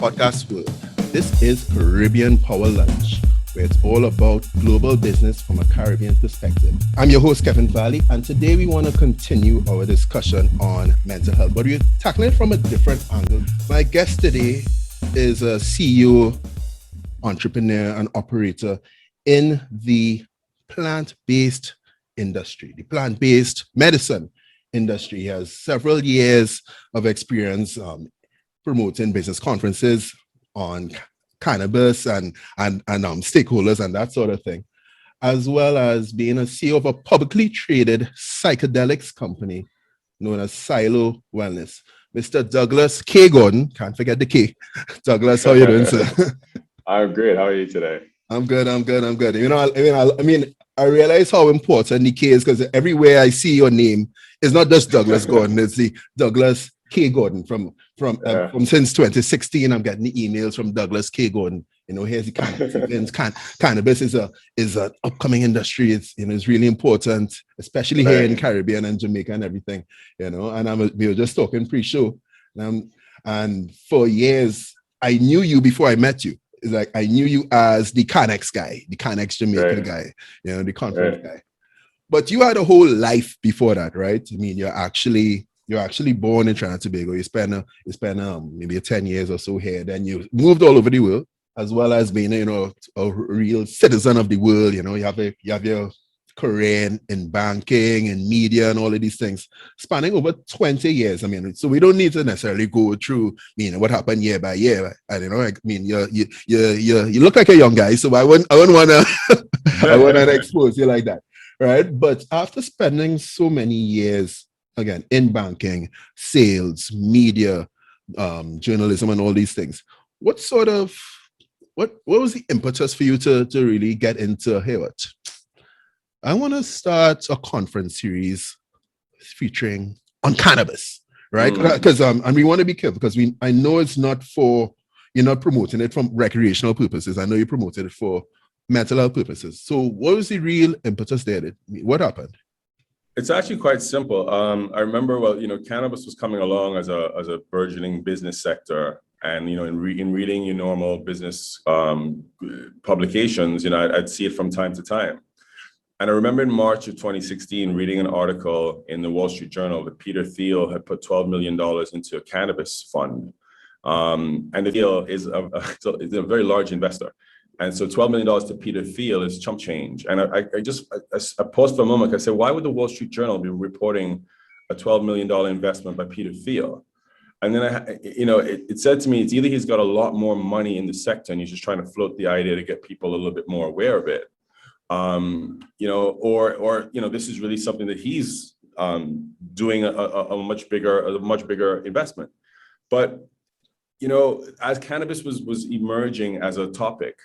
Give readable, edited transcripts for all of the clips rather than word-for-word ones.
podcast world. This is Caribbean Power Lunch, where it's all about global business from a Caribbean perspective. I'm your host, Kevin Valley, and today we want to continue our discussion on mental health, but we're tackling it from a different angle. My guest today is a CEO, entrepreneur, and operator in the plant-based industry, the plant-based medicine industry. He has several years of experience promoting business conferences on cannabis and stakeholders and that sort of thing, as well as being a CEO of a publicly traded psychedelics company known as Silo Wellness. Mr. Douglas K. Gordon, can't forget the K. Douglas, how you doing, sir? I'm great. How are you today? I'm good. You know, I realize how important the K is because everywhere I see your name, it's not just Douglas Gordon, it's the Douglas K. Gordon from since 2016. I'm getting the emails from Douglas K. Gordon. You know, here's the cannabis is an upcoming industry. It's really important, especially here in Caribbean and Jamaica and everything. You know, and we were just talking pre-show, and for years I knew you before I met you. It's like I knew you as the CanEx guy, the CanEx Jamaica guy, you know, the conference guy. But you had a whole life before that, right? I mean, you're actually born in Trinidad and Tobago. You spent maybe 10 years or so here. Then you moved all over the world, as well as being, you know, a real citizen of the world. You know, you have your career in banking and media and all of these things, spanning over 20 years. I mean, so we don't need to necessarily go through, you know, what happened year by year. And, you know, I mean, you look like a young guy, so I wouldn't want to expose you like that, right? But after spending so many years, again, in banking, sales, media, journalism, and all these things, what was the impetus for you to really get into Hayward? I want to start a conference series featuring on cannabis, right? Because and we want to be careful because I know it's not you're not promoting it from recreational purposes. I know you promoted it for mental health purposes. So what was the real impetus there? What happened? It's actually quite simple. I remember, cannabis was coming along as a burgeoning business sector. And, you know, in reading your normal business publications, you know, I'd see it from time to time. And I remember in March of 2016, reading an article in the Wall Street Journal that Peter Thiel had put $12 million into a cannabis fund. And Thiel is a very large investor. And so $12 million to Peter Thiel is chump change. And I paused for a moment. I said, why would the Wall Street Journal be reporting a $12 million investment by Peter Thiel? And then, it said to me, it's either he's got a lot more money in the sector and he's just trying to float the idea to get people a little bit more aware of it. Or this is really something that he's doing a much bigger investment. But, you know, as cannabis was emerging as a topic,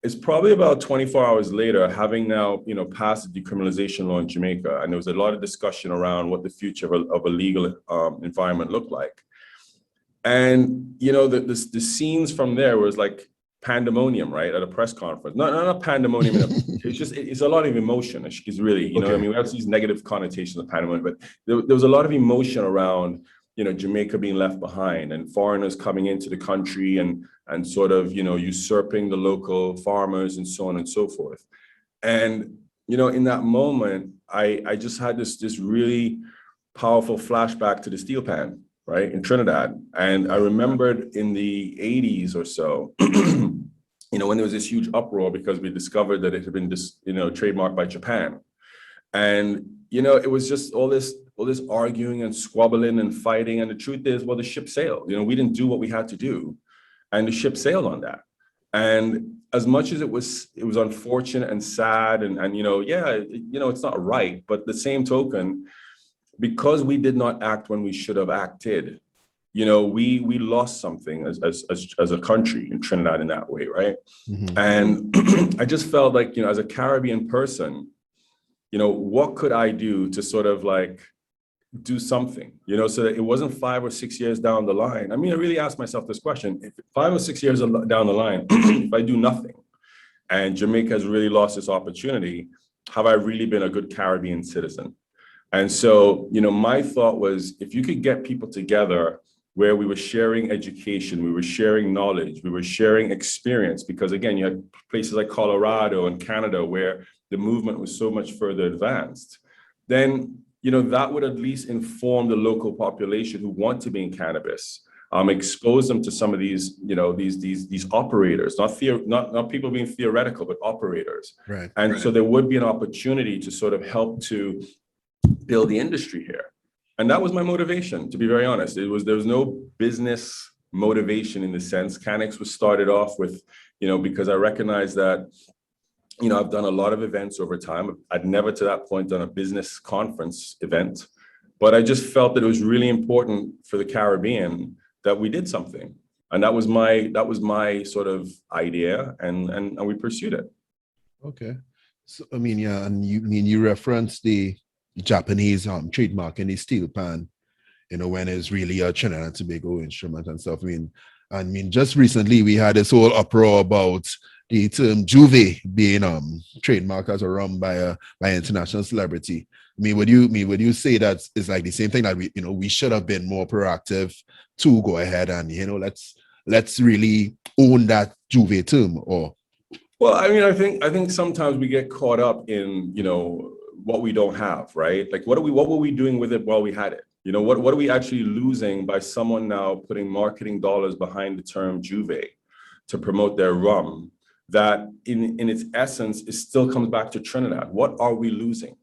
it's probably about 24 hours later, having now, you know, passed the decriminalization law in Jamaica, and there was a lot of discussion around what the future of a legal environment looked like. And, you know, the scenes from there was like pandemonium, right, at a press conference. Not pandemonium. It's a lot of emotion. It's really, you know, what I mean, we have these negative connotations of pandemonium, but there was a lot of emotion around, you know, Jamaica being left behind and foreigners coming into the country and sort of, you know, usurping the local farmers and so on and so forth. And, you know, in that moment, I just had this really powerful flashback to the steel pan, right, in Trinidad. And I remembered in the 80s or so, you know, when there was this huge uproar because we discovered that it had been trademarked by Japan. And, you know, it was just all this arguing and squabbling and fighting. And the truth is, well, the ship sailed. You know, we didn't do what we had to do, and the ship sailed on that. And as much as it was unfortunate and sad, and it's not right. But the same token, because we did not act when we should have acted, you know, we lost something as a country in Trinidad in that way, right? Mm-hmm. And I just felt like, you know, as a Caribbean person, you know, what could I do to sort of like do something, you know, so that it wasn't 5 or 6 years down the line. I mean, I really asked myself this question: if 5 or 6 years down the line, if I do nothing and Jamaica has really lost this opportunity, have I really been a good Caribbean citizen? And so, you know, my thought was, if you could get people together where we were sharing education, we were sharing knowledge, we were sharing experience, because again, you had places like Colorado and Canada where the movement was so much further advanced, then, that would at least inform the local population who want to be in cannabis, expose them to some of these, these operators, not people being theoretical, but operators. Right. And so there would be an opportunity to sort of help to build the industry here. And that was my motivation, to be very honest. There was no business motivation in the sense. CanEx was started off with, because I recognized that, I've done a lot of events over time. I'd never to that point done a business conference event, but I just felt that it was really important for the Caribbean that we did something. And that was my sort of idea, and we pursued it. Okay. So, yeah, and you referenced the Japanese trademark in the steel pan, when it's really a Trinidad and Tobago instrument and stuff. Just recently we had this whole uproar about the term Juve being trademarked as a rum by an international celebrity. Would you say that it's like the same thing, that we should have been more proactive to go ahead and let's really own that Juve term? Or well, I think sometimes we get caught up in what we don't have, right? Like what were we doing with it while we had it? What are we actually losing by someone now putting marketing dollars behind the term Juve to promote their rum, that in its essence, it still comes back to Trinidad? What are we losing?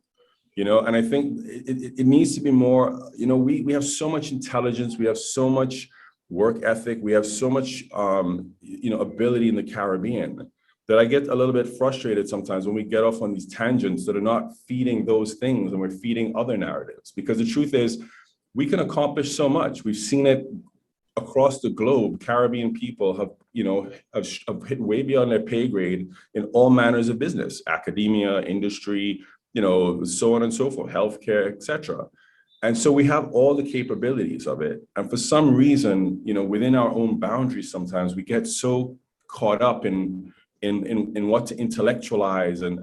And I think it needs to be more, we have so much intelligence, we have so much work ethic, we have so much, ability in the Caribbean, that I get a little bit frustrated sometimes when we get off on these tangents that are not feeding those things, and we're feeding other narratives. Because the truth is, we can accomplish so much. We've seen it across the globe. Caribbean people have hit way beyond their pay grade in all manners of business, academia, industry, so on and so forth, healthcare, etc. And so we have all the capabilities of it. And for some reason, within our own boundaries, sometimes we get so caught up in what to intellectualize and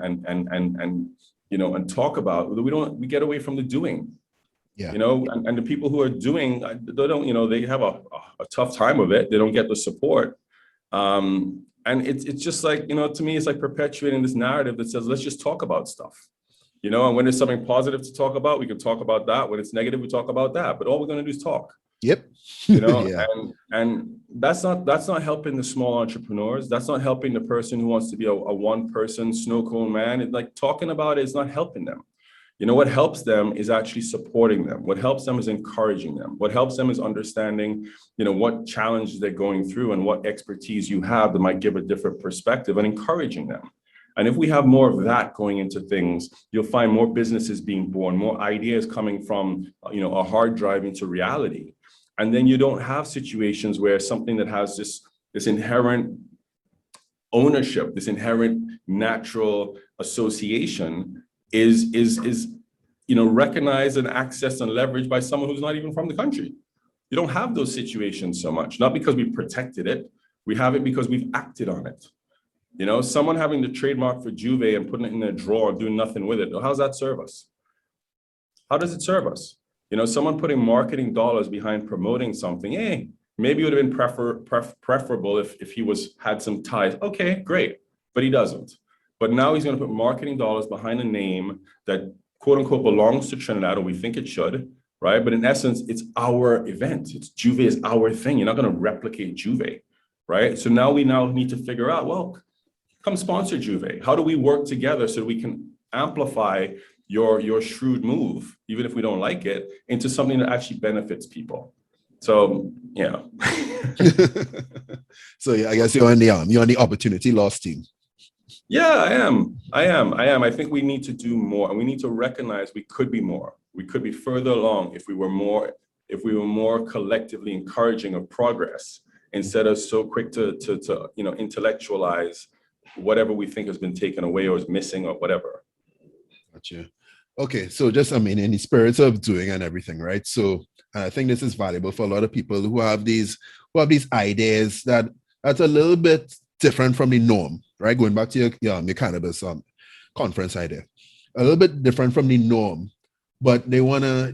talk about, we get away from the doing. Yeah. And the people who are doing, they don't, they have a tough time of it. They don't get the support. And it's just like, to me, it's like perpetuating this narrative that says, let's just talk about stuff. And when there's something positive to talk about, we can talk about that. When it's negative, we talk about that. But all we're going to do is talk. Yep. Yeah. And that's not helping the small entrepreneurs. That's not helping the person who wants to be a one-person snow cone man. It's like talking about it is not helping them. What helps them is actually supporting them. What helps them is encouraging them. What helps them is understanding, what challenges they're going through and what expertise you have that might give a different perspective, and encouraging them. And if we have more of that going into things, you'll find more businesses being born, more ideas coming from, a hard drive into reality. And then you don't have situations where something that has this inherent ownership, this inherent natural association is recognized and accessed and leveraged by someone who's not even from the country. You don't have those situations so much, not because we protected it. We have it because we've acted on it. Someone having the trademark for Juve and putting it in their drawer and doing nothing with it. How does that serve us? How does it serve us? Someone putting marketing dollars behind promoting something, hey, maybe it would have been preferable if he had some ties. Okay, great, but he doesn't. But now he's going to put marketing dollars behind a name that quote unquote belongs to Trinidad, or we think it should, right? But in essence, it's our event. Juve is our thing. You're not going to replicate Juve, right? So now we need to figure out, well, come sponsor Juve. How do we work together so we can amplify your shrewd move, even if we don't like it, into something that actually benefits people? So, yeah. So yeah, I guess you're on the opportunity loss team. Yeah, I am. I think we need to do more, and we need to recognize we could be more. We could be further along if we were more collectively encouraging of progress, instead of so quick to intellectualize whatever we think has been taken away or is missing or whatever. Gotcha. Okay, so just in the spirits of doing and everything, right? So I think this is valuable for a lot of people who have these ideas that's a little bit different from the norm, right? Going back to your cannabis conference idea, a little bit different from the norm, but they wanna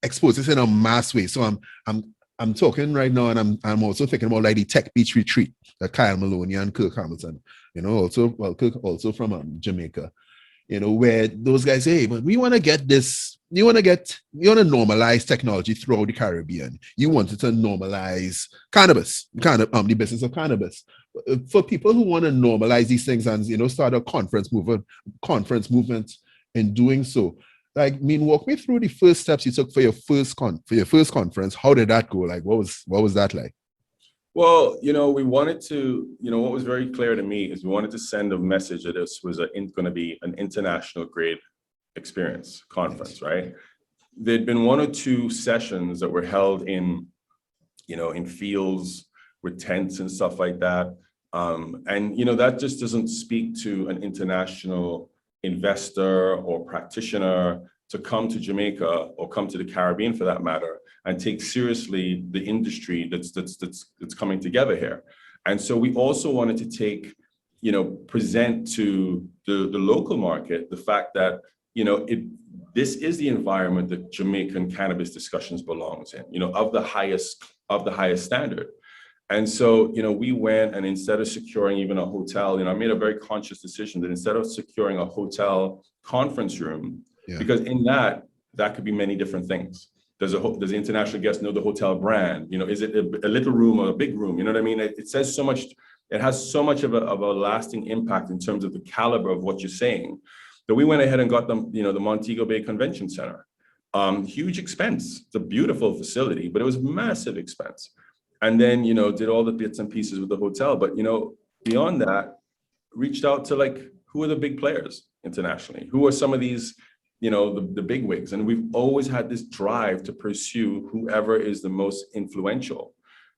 expose this in a mass way. So I'm talking right now, and I'm also thinking about like the Tech Beach retreat that Kyle Maloney and Kirk Hamilton, Kirk also from Jamaica, where those guys say, hey, but we want to get this, you want to normalize technology throughout the Caribbean. You wanted to normalize cannabis, the business of cannabis. For people who want to normalize these things and, start a conference movement in doing so, like, walk me through the first steps you took for your first conference. How did that go? Like, what was that like? Well, we wanted to, what was very clear to me is we wanted to send a message that this was going to be an international grade experience conference, right? There'd been one or two sessions that were held in fields with tents and stuff like that. And, that just doesn't speak to an international investor or practitioner to come to Jamaica or come to the Caribbean for that matter and take seriously the industry that's coming together here. And so we also wanted to present to the local market the fact that, this is the environment that Jamaican cannabis discussions belongs in, of the highest standard. And so, we went, and instead of securing even a hotel, I made a very conscious decision that instead of securing a hotel conference room, because in that could be many different things. Does the international guest know the hotel brand? Is it a little room or a big room? You know what I mean? It says so much. It has so much of a lasting impact in terms of the caliber of what you're saying, that we went ahead and got them, the Montego Bay Convention Center. Huge expense. It's a beautiful facility, but it was massive expense. And then, did all the bits and pieces with the hotel. But, beyond that, reached out to who are the big players internationally? Who are some of these, the big wigs? And we've always had this drive to pursue whoever is the most influential,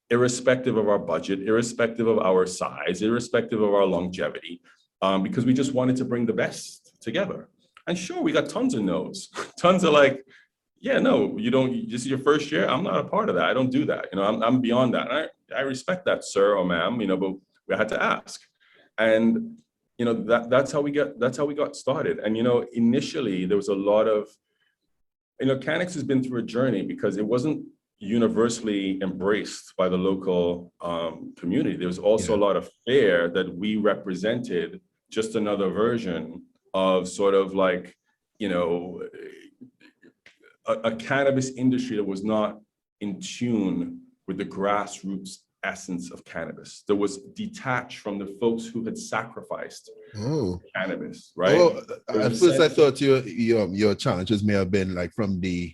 irrespective of our budget, irrespective of our size, irrespective of our longevity, because we just wanted to bring the best together. And sure, we got tons of no's, tons of yeah, no, you don't, this is your first year. I'm not a part of that. I don't do that. I'm beyond that. And I respect that, sir or ma'am, but we had to ask. And, that's how we got started. And, initially there was a lot of, CanEx has been through a journey because it wasn't universally embraced by the local community. There was also a lot of fear that we represented just another version of sort of a cannabis industry that was not in tune with the grassroots essence of cannabis, that was detached from the folks who had sacrificed cannabis, right? At first I thought your challenges may have been from the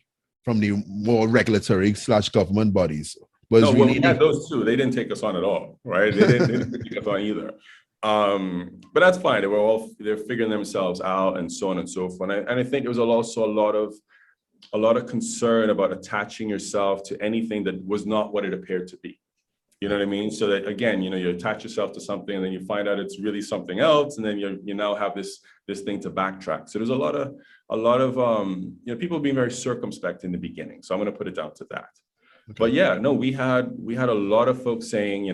more regulatory / government bodies. But no, we had those too. They didn't take us on at all, right? They didn't take us on either. But that's fine. They're figuring themselves out and so on and so forth. And I think it was also a lot of concern about attaching yourself to anything that was not what it appeared to be. You know what I mean? So that again, you attach yourself to something and then you find out it's really something else, and then you now have this thing to backtrack. So there's a lot of people being very circumspect in the beginning. So I'm going to put it down to that. Okay. But yeah, no, we had a lot of folks saying,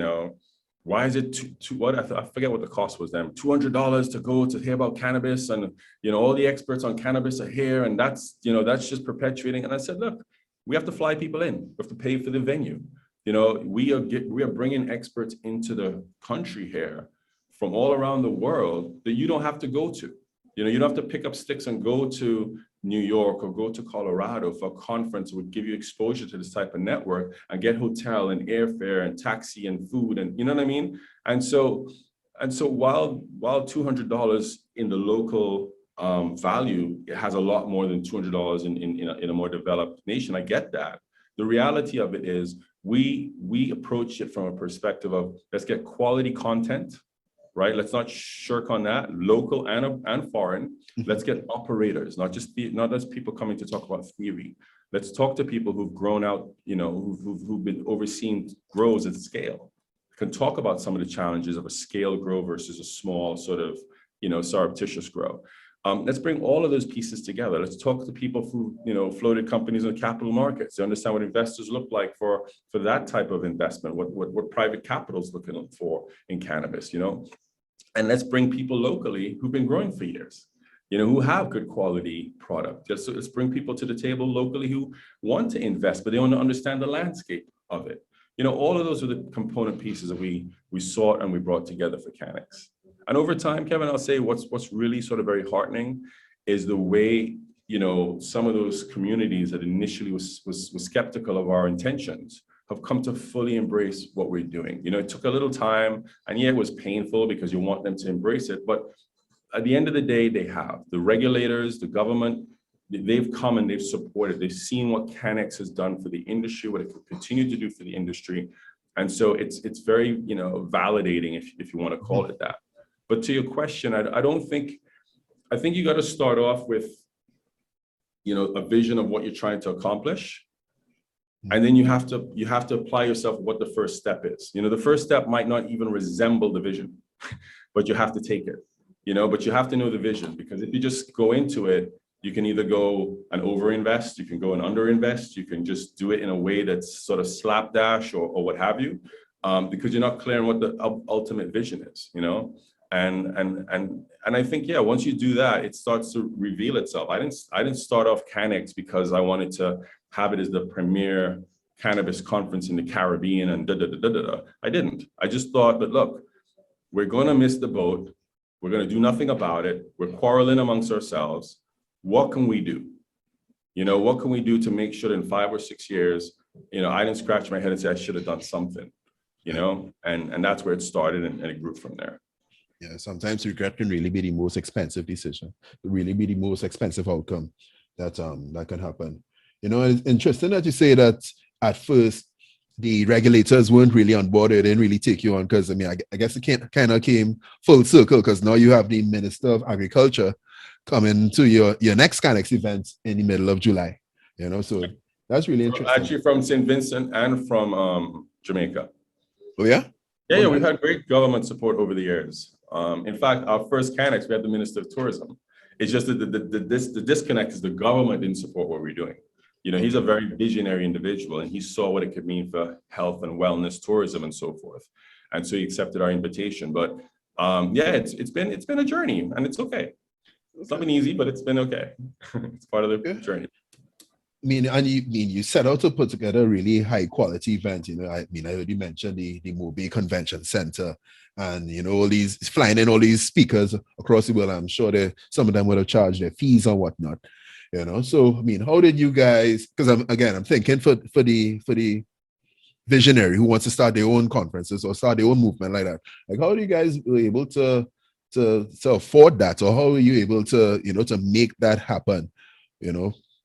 why is it I forget what the cost was then, $200 to go to hear about cannabis, and all the experts on cannabis are here, and that's just perpetuating. And I said, look, we have to fly people in, we have to pay for the venue. We are bringing experts into the country here from all around the world that you don't have to go to. You don't have to pick up sticks and go to New York or go to Colorado for a conference that would give you exposure to this type of network and get hotel and airfare and taxi and food, and you know what I mean? And so while $200 in the local value, it has a lot more than $200 in a more developed nation. I get that. The reality of it is we approach it from a perspective of, let's get quality content, right? Let's not shirk on that, local and foreign. Let's get operators, not just people coming to talk about theory. Let's talk to people who've grown out, who've been overseeing grows at scale, can talk about some of the challenges of a scale grow versus a small sort of, surreptitious grow. Let's bring all of those pieces together. Let's talk to people who, floated companies in the capital markets. They understand what investors look like for that type of investment, what private capital is looking for in cannabis, And let's bring people locally who've been growing for years. who have good quality product. Just let's bring people to the table locally who want to invest, but they want to understand the landscape of it. All of those are the component pieces that we sought and we brought together for CanEx. And over time, Kevin, I'll say what's really sort of very heartening is the way, some of those communities that initially was skeptical of our intentions have come to fully embrace what we're doing. It took a little time, and yeah, it was painful because you want them to embrace it, but at the end of the day, they have. The regulators, the government, they've come and they've supported. They've seen what CanEx has done for the industry, what it can continue to do for the industry. And so it's very, validating, if you want to call it that. But to your question, I think you got to start off with, a vision of what you're trying to accomplish. And then you have to apply yourself what the first step is. The first step might not even resemble the vision, but you have to take it, but you have to know the vision, because if you just go into it, you can either go and overinvest, you can go and underinvest, you can just do it in a way that's sort of slapdash or what have you, because you're not clear on what the ultimate vision is, And I think, yeah, once you do that, it starts to reveal itself. I didn't start off CanEx because I wanted to have it as the premier cannabis conference in the Caribbean and I didn't. I just thought that, look, we're going to miss the boat. We're going to do nothing about it. We're quarreling amongst ourselves. What can we do? What can we do to make sure that in 5 or 6 years, I didn't scratch my head and say I should have done something, and that's where it started, and it grew from there. Yeah, sometimes regret can really be the most expensive decision, really be the most expensive outcome that can happen. It's interesting that you say that at first the regulators weren't really on board. They didn't really take you on because, I guess it kind of came full circle because now you have the Minister of Agriculture coming to your next CanEx event in the middle of July. So that's really interesting. Actually, from St. Vincent and from Jamaica. Oh yeah? Yeah, we've had great government support over the years. In fact, our first CanEx, we had the Minister of Tourism. It's just that the disconnect is the government didn't support what we're doing. He's a very visionary individual, and he saw what it could mean for health and wellness, tourism, and so forth. And so he accepted our invitation. But yeah, it's been a journey, and it's okay. It's not been easy, but it's been okay. It's part of the journey. You set out to put together a really high quality event. I heard you mention the Mobile Convention Center, and all these flying in all these speakers across the world. I'm sure some of them would have charged their fees or whatnot. So how did you guys? Because I'm thinking for the visionary who wants to start their own conferences or start their own movement like that. Like, how do you guys were able to afford that, or how are you able to to make that happen?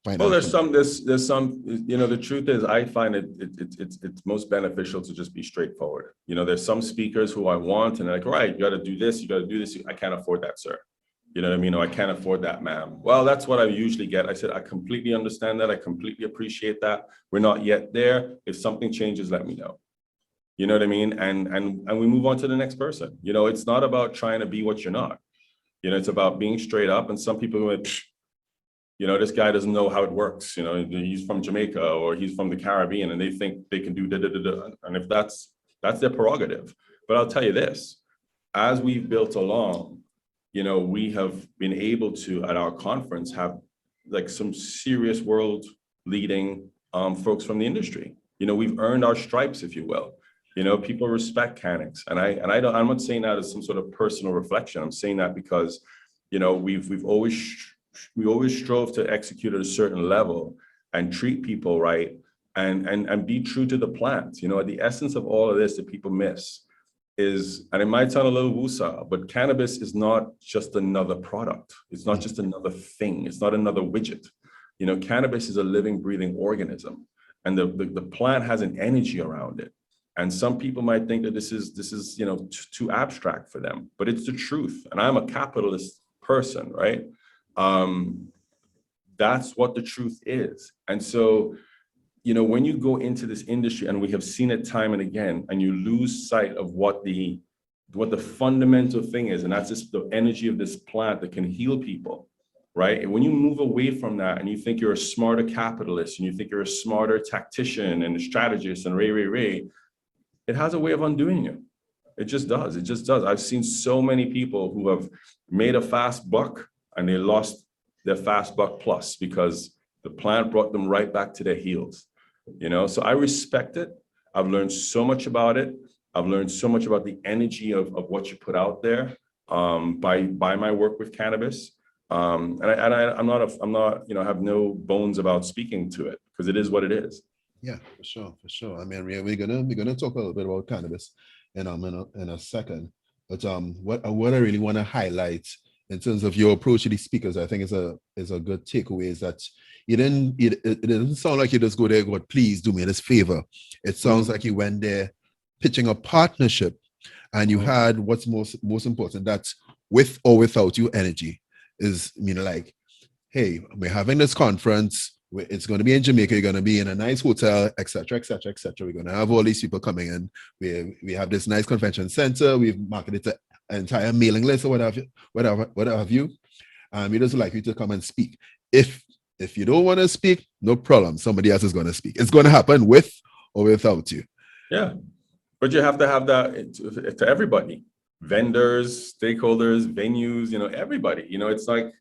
Well, there's some. The truth is, I find it's most beneficial to just be straightforward. There's some speakers who I want, and they're like, right, you got to do this, you got to do this. I can't afford that, sir. You know what I mean? Or I can't afford that, ma'am. Well, that's what I usually get. I said, I completely understand that. I completely appreciate that. We're not yet there. If something changes, let me know. You know what I mean? And we move on to the next person. It's not about trying to be what you're not. It's about being straight up. And some people go, this guy doesn't know how it works. He's from Jamaica or he's from the Caribbean, and they think they can do da-da-da-da. And if that's their prerogative. But I'll tell you this, as we've built along, we have been able to, at our conference, have like some serious world leading folks from the industry. We've earned our stripes, if you will. People respect CanEx. And I'm not saying that as some sort of personal reflection. I'm saying that because, we always strove to execute at a certain level and treat people right and be true to the plant. The essence of all of this that people miss is, and it might sound a little woo-saw, but cannabis is not just another product. It's not just another thing. It's not another widget. Cannabis is a living, breathing organism, and the plant has an energy around it. And some people might think that this is too abstract for them, but it's the truth. And I'm a capitalist person, right? That's what the truth is. And so, when you go into this industry, and we have seen it time and again, and you lose sight of what the fundamental thing is, and that's just the energy of this plant that can heal people, right? And when you move away from that and you think you're a smarter capitalist and you think you're a smarter tactician and a strategist and ray, it has a way of undoing you. It just does. I've seen so many people who have made a fast buck and they lost their fast buck plus because the plant brought them right back to their heels. So I respect it. I've learned so much about it. I've learned so much about the energy of what you put out there by my work with cannabis. I'm not, have no bones about speaking to it because it is what it is. Yeah, for sure. I mean, we're gonna talk a little bit about cannabis in a second. But what I really want to highlight in terms of your approach to these speakers, I think is a good takeaway is that it didn't sound like you just go there and go, please do me this favor. It sounds like you went there pitching a partnership, and you had what's most important, that's with or without you energy is, like, hey, we're having this conference. It's going to be in Jamaica. You're going to be in a nice hotel, etc., etc., etc. We're going to have all these people coming in. We have this nice convention center. We've marketed an entire mailing list or whatever have you. We just like you to come and speak. If you don't want to speak, no problem. Somebody else is going to speak. It's going to happen with or without you. Yeah, but you have to have that to everybody, vendors, stakeholders, venues. Everybody. It's like.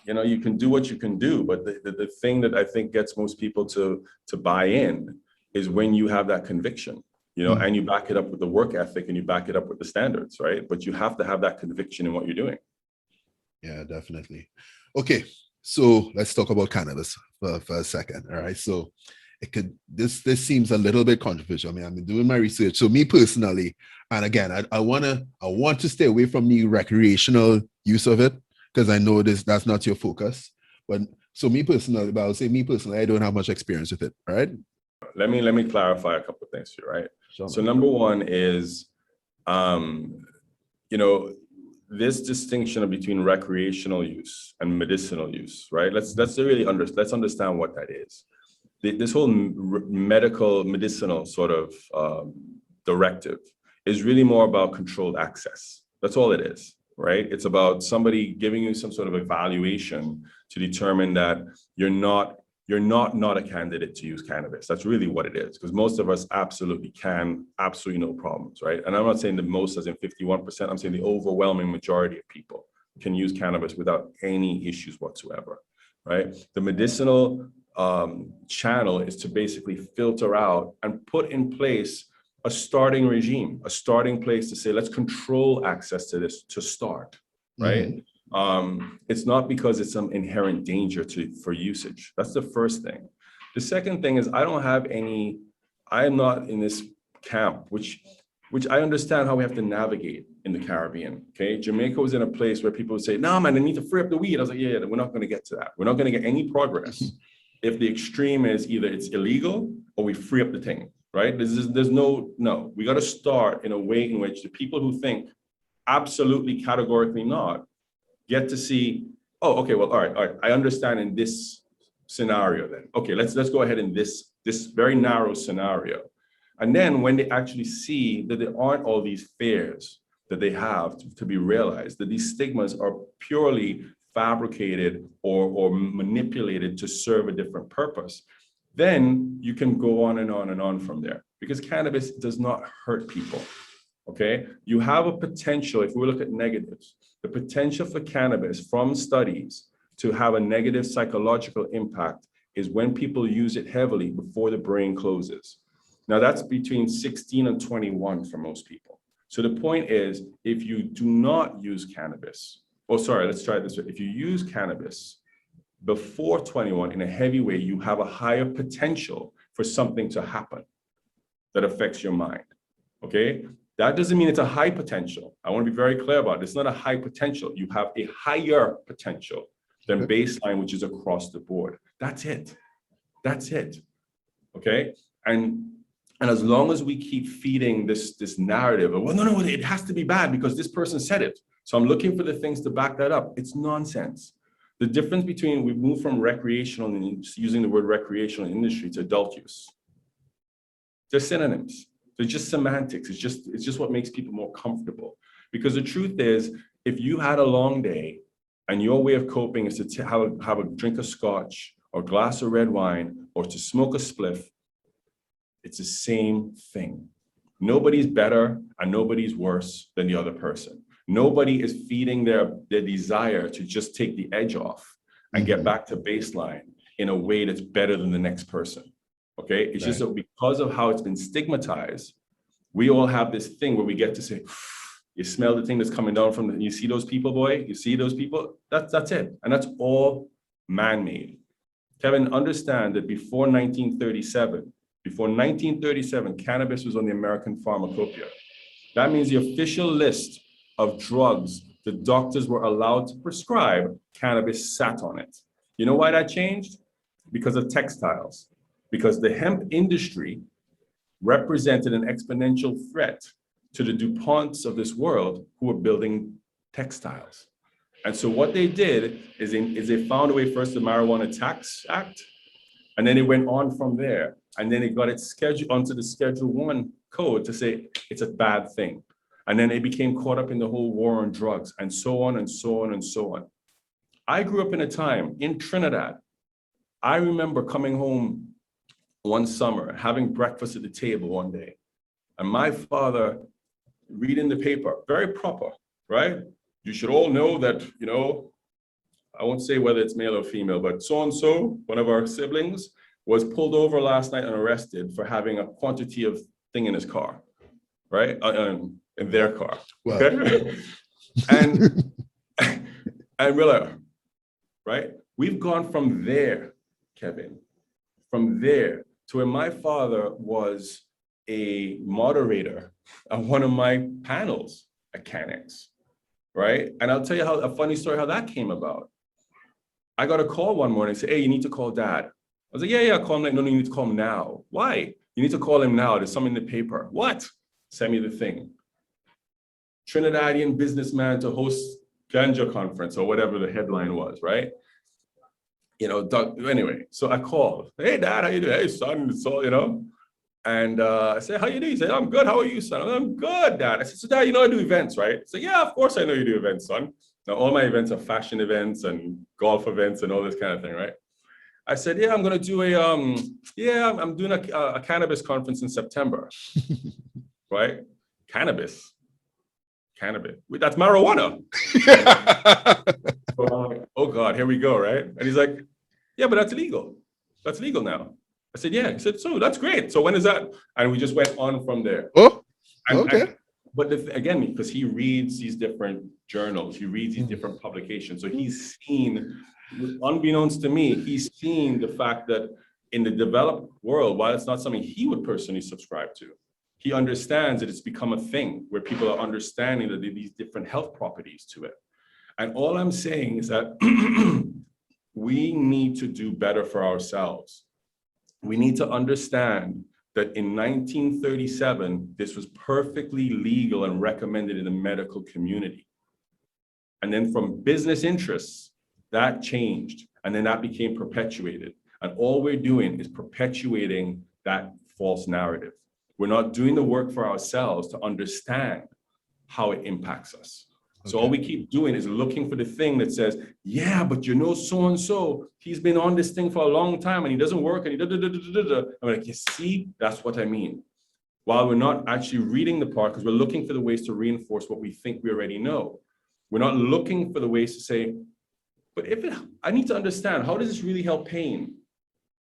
You can do what you can do, but the thing that I think gets most people to buy in is when you have that conviction, and you back it up with the work ethic and you back it up with the standards, right? But you have to have that conviction in what you're doing. Yeah, definitely. Okay, so let's talk about cannabis for a second. All right, so this seems a little bit controversial. I mean, I've been doing my research. So me personally, and again, I want to stay away from the recreational use of it, because I know that's not your focus. But so me personally, I don't have much experience with it. All right. Let me clarify a couple of things here, right? Sure. So number one is, this distinction between recreational use and medicinal use, right? Let's understand what that is. This whole medicinal sort of directive is really more about controlled access. That's all it is. Right? It's about somebody giving you some sort of evaluation to determine that you're not a candidate to use cannabis. That's really what it is, because most of us absolutely no problems, right? And I'm not saying the most as in 51%, I'm saying the overwhelming majority of people can use cannabis without any issues whatsoever, right? The medicinal channel is to basically filter out and put in place a starting regime, a starting place to say, let's control access to this to start, right? It's not because it's some inherent danger for usage. That's the first thing. The second thing is I am not in this camp, which I understand how we have to navigate in the Caribbean, okay? Jamaica was in a place where people would say, no, man, they need to free up the weed. I was like, yeah, we're not gonna get to that. We're not gonna get any progress if the extreme is either it's illegal or we free up the thing. Right? There's no, we got to start in a way in which the people who think absolutely categorically not get to see, oh, okay, well, all right. I understand in this scenario then. Okay, let's go ahead in this very narrow scenario. And then when they actually see that there aren't all these fears that they have to be realized, that these stigmas are purely fabricated or manipulated to serve a different purpose, then you can go on and on and on from there, because cannabis does not hurt people, okay? You have a potential, if we look at negatives, the potential for cannabis from studies to have a negative psychological impact is when people use it heavily before the brain closes. Now that's between 16 and 21 for most people. So the point is, if you do not use cannabis, let's try it this way. If you use cannabis before 21 in a heavy way, you have a higher potential for something to happen that affects your mind, okay? That doesn't mean it's a high potential. I want to be very clear about it. It's not a high potential. You have a higher potential than baseline, which is across the board. That's it, okay? And as long as we keep feeding this narrative of, well, no, it has to be bad because this person said it. So I'm looking for the things to back that up. It's nonsense. The difference between, we've moved from recreational and using the word recreational industry to adult use. They're synonyms. They're just semantics. It's just what makes people more comfortable. Because the truth is, if you had a long day and your way of coping is to have a drink of scotch or a glass of red wine or to smoke a spliff, it's the same thing. Nobody's better and nobody's worse than the other person. Nobody is feeding their desire to just take the edge off and get back to baseline in a way that's better than the next person. Okay, it's just that because of how it's been stigmatized, we all have this thing where we get to say, you smell the thing that's coming down from the, you see those people, boy, you see those people, that's it. And that's all man-made. Kevin, understand that before 1937, cannabis was on the American Pharmacopoeia. That means the official list of drugs the doctors were allowed to prescribe, cannabis sat on it. You know why that changed? Because of textiles. Because the hemp industry represented an exponential threat to the DuPonts of this world who were building textiles. And so what they did is they found a way first, the Marijuana Tax Act, and then it went on from there. And then it got it scheduled onto the Schedule 1 code to say it's a bad thing. And then it became caught up in the whole war on drugs and so on and so on and so on. I grew up in a time in Trinidad. I remember coming home one summer, having breakfast at the table one day, and my father reading the paper, very proper, right? You should all know that, you know, I won't say whether it's male or female, but so-and-so, one of our siblings, was pulled over last night and arrested for having a quantity of thing in his car, right? In their car. Wow. Okay? And we're like, right? We've gone from there, Kevin, from there to where my father was a moderator on one of my panels at CanEx, right? And I'll tell you a funny story how that came about. I got a call one morning and said, hey, you need to call dad. I was like, yeah, call him. Like, no, you need to call him now. Why? You need to call him now. There's something in the paper. What? Send me the thing. Trinidadian businessman to host ganja conference or whatever the headline was, right? You know, anyway, so I called. Hey, dad, how you doing? Hey, son, it's all, you know. And I said, how you doing? He said, I'm good. How are you, son? I'm good, dad. I said, so dad, you know I do events, right? So yeah, of course I know you do events, son. Now, all my events are fashion events and golf events and all this kind of thing, right? I said, yeah, I'm going to do I'm doing a cannabis conference in September, right? Cannabis. That's marijuana. So I'm like, oh God, here we go, right? And he's like, yeah, but that's legal. That's legal now. I said, yeah. He said, so that's great. So when is that? And we just went on from there. Oh, okay. But again, because he reads these different journals, he reads these different publications. So he's seen, unbeknownst to me, he's seen the fact that in the developed world, while it's not something he would personally subscribe to, he understands that it's become a thing where people are understanding that there are these different health properties to it. And all I'm saying is that we need to do better for ourselves. We need to understand that in 1937, this was perfectly legal and recommended in the medical community. And then from business interests, that changed, and then that became perpetuated. And all we're doing is perpetuating that false narrative. We're not doing the work for ourselves to understand how it impacts us. So all we keep doing is looking for the thing that says, yeah, but you know, so-and-so, he's been on this thing for a long time and he doesn't work and he da-da-da-da-da-da. I'm like, you see, that's what I mean. While we're not actually reading the part, because we're looking for the ways to reinforce what we think we already know. We're not looking for the ways to say, but I need to understand, how does this really help pain?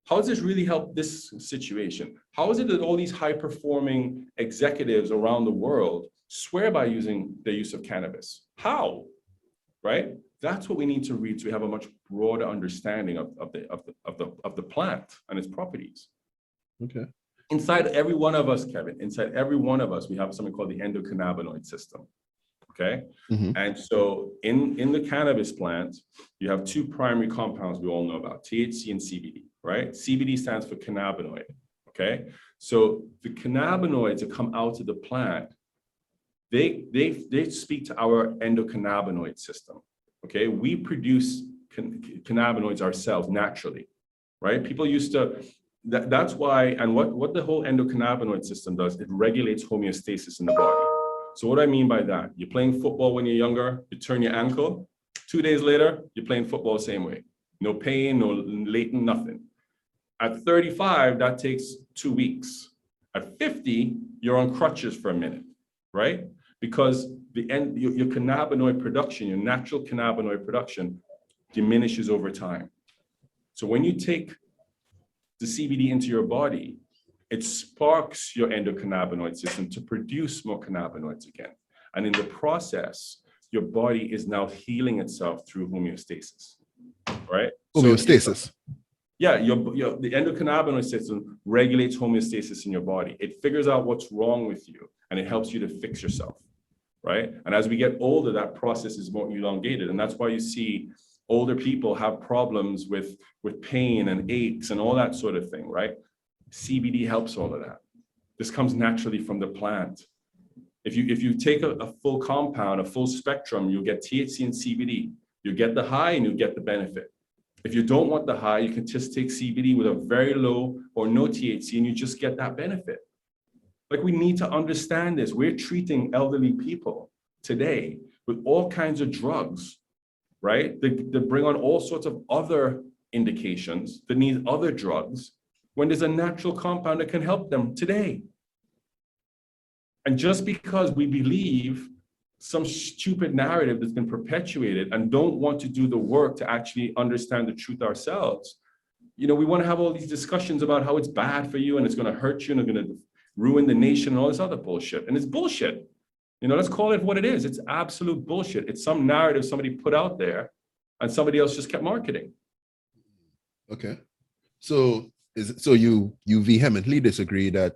How does this really help this situation? How is it that all these high-performing executives around the world swear by using the use of cannabis? How? Right? That's what we need to read so we have a much broader understanding of the plant and its properties. Okay. Inside every one of us, Kevin, inside every one of us, we have something called the endocannabinoid system. Okay. And so in the cannabis plant, you have two primary compounds we all know about, THC and CBD, right? CBD stands for cannabinoid. Okay. So the cannabinoids that come out of the plant, they speak to our endocannabinoid system. Okay. We produce cannabinoids ourselves naturally, right? People used to, that's why, and what the whole endocannabinoid system does, it regulates homeostasis in the body. So what I mean by that, you're playing football when you're younger, you turn your ankle, 2 days later, you're playing football the same way. No pain, no latent, nothing. At 35, that takes 2 weeks. At 50, you're on crutches for a minute, right? because your cannabinoid production, your natural cannabinoid production diminishes over time. So when you take the CBD into your body, it sparks your endocannabinoid system to produce more cannabinoids again. And in the process, your body is now healing itself through homeostasis, right? Homeostasis. Yeah, the endocannabinoid system regulates homeostasis in your body. It figures out what's wrong with you, and it helps you to fix yourself, right? And as we get older, that process is more elongated. And that's why you see older people have problems with pain and aches and all that sort of thing, right? CBD helps all of that. This comes naturally from the plant. If you take a full compound, a full spectrum, you'll get THC and CBD. You get the high and you get the benefit. If you don't want the high, you can just take CBD with a very low or no THC and you just get that benefit. Like, we need to understand this. We're treating elderly people today with all kinds of drugs, right? They bring on all sorts of other indications that need other drugs when there's a natural compound that can help them today. And just because we believe some stupid narrative that's been perpetuated and don't want to do the work to actually understand the truth ourselves, we want to have all these discussions about how it's bad for you and it's going to hurt you and it's going to ruin the nation and all this other bullshit. And it's bullshit. Let's call it what it is. It's absolute bullshit. It's some narrative somebody put out there and somebody else just kept marketing. Okay. So you vehemently disagree that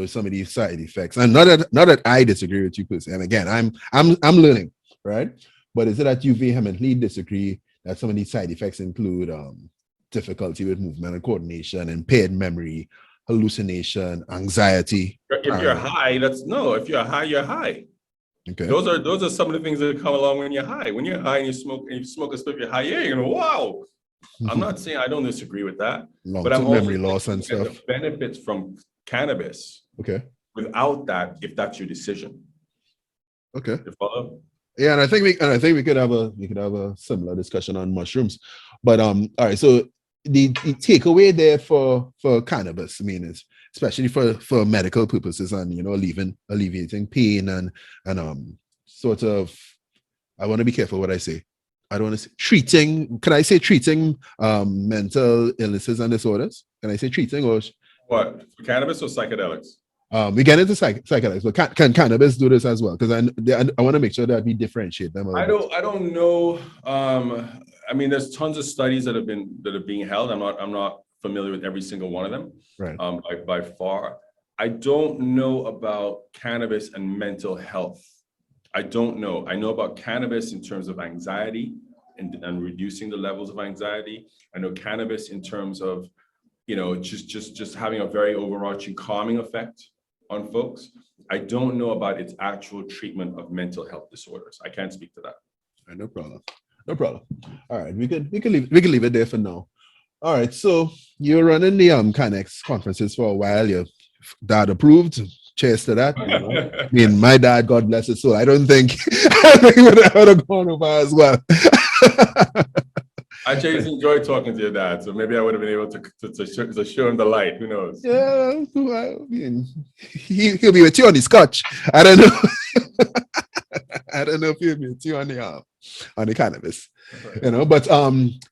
some of these side effects, and not that I disagree with you, person. And again, I'm learning, right? But is it that you vehemently disagree that some of these side effects include difficulty with movement and coordination, impaired memory, hallucination, anxiety? If you're high, if you're high, you're high. Okay. Those are some of the things that come along when you're high. When you're high and you smoke a stuff, you're high. Yeah, wow. I'm not saying I don't disagree with that, but I'm memory loss and stuff. The benefits from cannabis. Okay. Without that, if that's your decision. Okay. You follow? Yeah, and I think we could have a similar discussion on mushrooms. But all right, so the takeaway there for cannabis, I mean, is especially for medical purposes and alleviating pain and sort of, I want to be careful what I say. I don't want to say treating. Can I say treating mental illnesses and disorders? Can I say treating or what? For cannabis or psychedelics? We get into psychedelics, but can cannabis do this as well? Because I want to make sure that we differentiate them. I don't know. I mean, there's tons of studies that are being held. I'm not familiar with every single one of them. Right. By far, I don't know about cannabis and mental health. I don't know. I know about cannabis in terms of anxiety and reducing the levels of anxiety. I know cannabis in terms of, just having a very overarching calming effect on folks. I don't know about its actual treatment of mental health disorders. I can't speak to that. Right, no problem. All right, we can leave it there for now. All right, so you're running the CanEx conferences for a while. Your dad approved. Cheers to that. I mean, my dad, God bless his soul, I don't think he would have gone over as well. I just enjoyed talking to your dad, so maybe I would have been able to show him the light. Who knows? Yeah, well, I mean, he'll be with you on the scotch. I don't know. I don't know if he'll be with you on the cannabis, right. But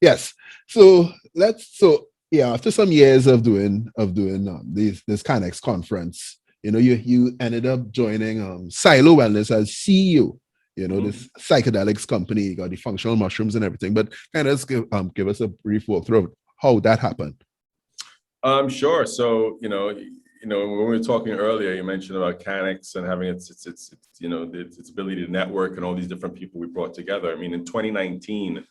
yes. So after some years of doing this CanEx conference, you ended up joining Silo Wellness as CEO. This psychedelics company, you got the functional mushrooms and everything, but kind of give us a brief walkthrough of how that happened. Sure. So, when we were talking earlier, you mentioned about CanEx and having its ability to network and all these different people we brought together. I mean, in 2019,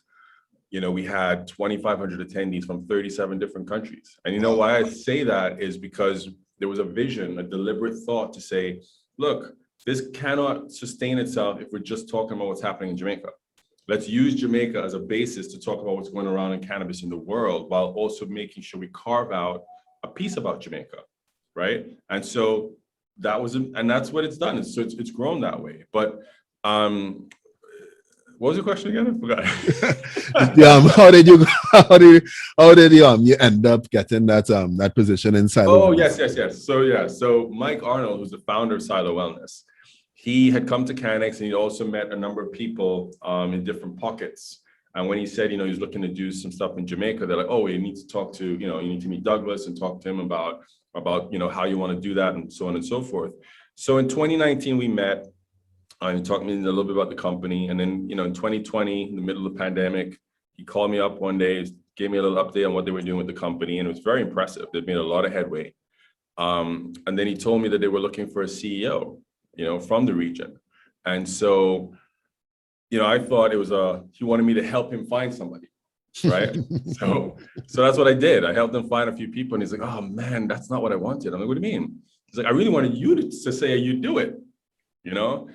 we had 2,500 attendees from 37 different countries. And why I say that is because there was a vision, a deliberate thought to say, look, this cannot sustain itself if we're just talking about what's happening in Jamaica. Let's use Jamaica as a basis to talk about what's going around in cannabis in the world, while also making sure we carve out a piece about Jamaica, right? And so that's what it's done. So it's grown that way. But what was your question again? I forgot. How did you end up getting that position in Silo? Oh, yes. So Mike Arnold, who's the founder of Silo Wellness, he had come to CanEx and he'd also met a number of people in different pockets. And when he said, he was looking to do some stuff in Jamaica, they're like, oh, you need to talk to, you need to meet Douglas and talk to him about, how you want to do that and so on and so forth. So in 2019, we met and he talked to me a little bit about the company. And then, in 2020, in the middle of the pandemic, he called me up one day, gave me a little update on what they were doing with the company. And it was very impressive. They'd made a lot of headway. And then he told me that they were looking for a CEO, from the region. And so, I thought it was he wanted me to help him find somebody, right? so that's what I did. I helped him find a few people, and he's like, oh man, that's not what I wanted. I'm like, what do you mean? He's like, I really wanted you to say you do it, And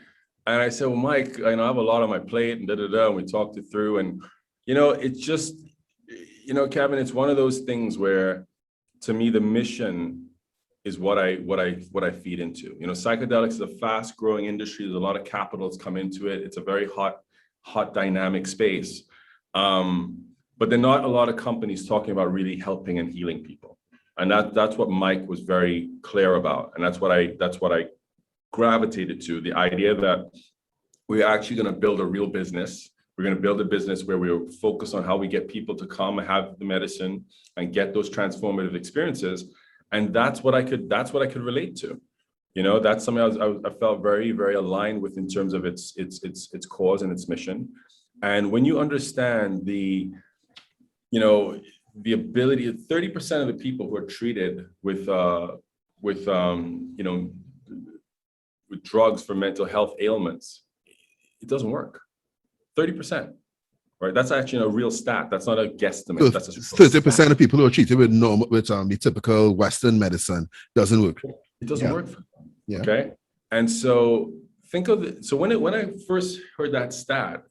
I said, well, Mike, I have a lot on my plate and and we talked it through. And, it's just, Kevin, it's one of those things where, to me, the mission is what I feed into. Psychedelics is a fast growing industry. There's a lot of capital that's come into it. It's a very hot dynamic space. But there are not a lot of companies talking about really helping and healing people. And that's what Mike was very clear about. And that's what I gravitated to, the idea that we're actually going to build a real business. We're going to build a business where we're focused on how we get people to come and have the medicine and get those transformative experiences. And that's what I could relate to. That's something I felt very, very aligned with in terms of its cause and its mission. And when you understand the ability, 30% of the people who are treated with drugs for mental health ailments, it doesn't work. 30%. Right, that's actually a real stat. That's not a guesstimate. So that's 30% of people who are treated with the typical Western medicine doesn't work. It doesn't work for them. Yeah. Okay. And so think of it. So when I first heard that stat,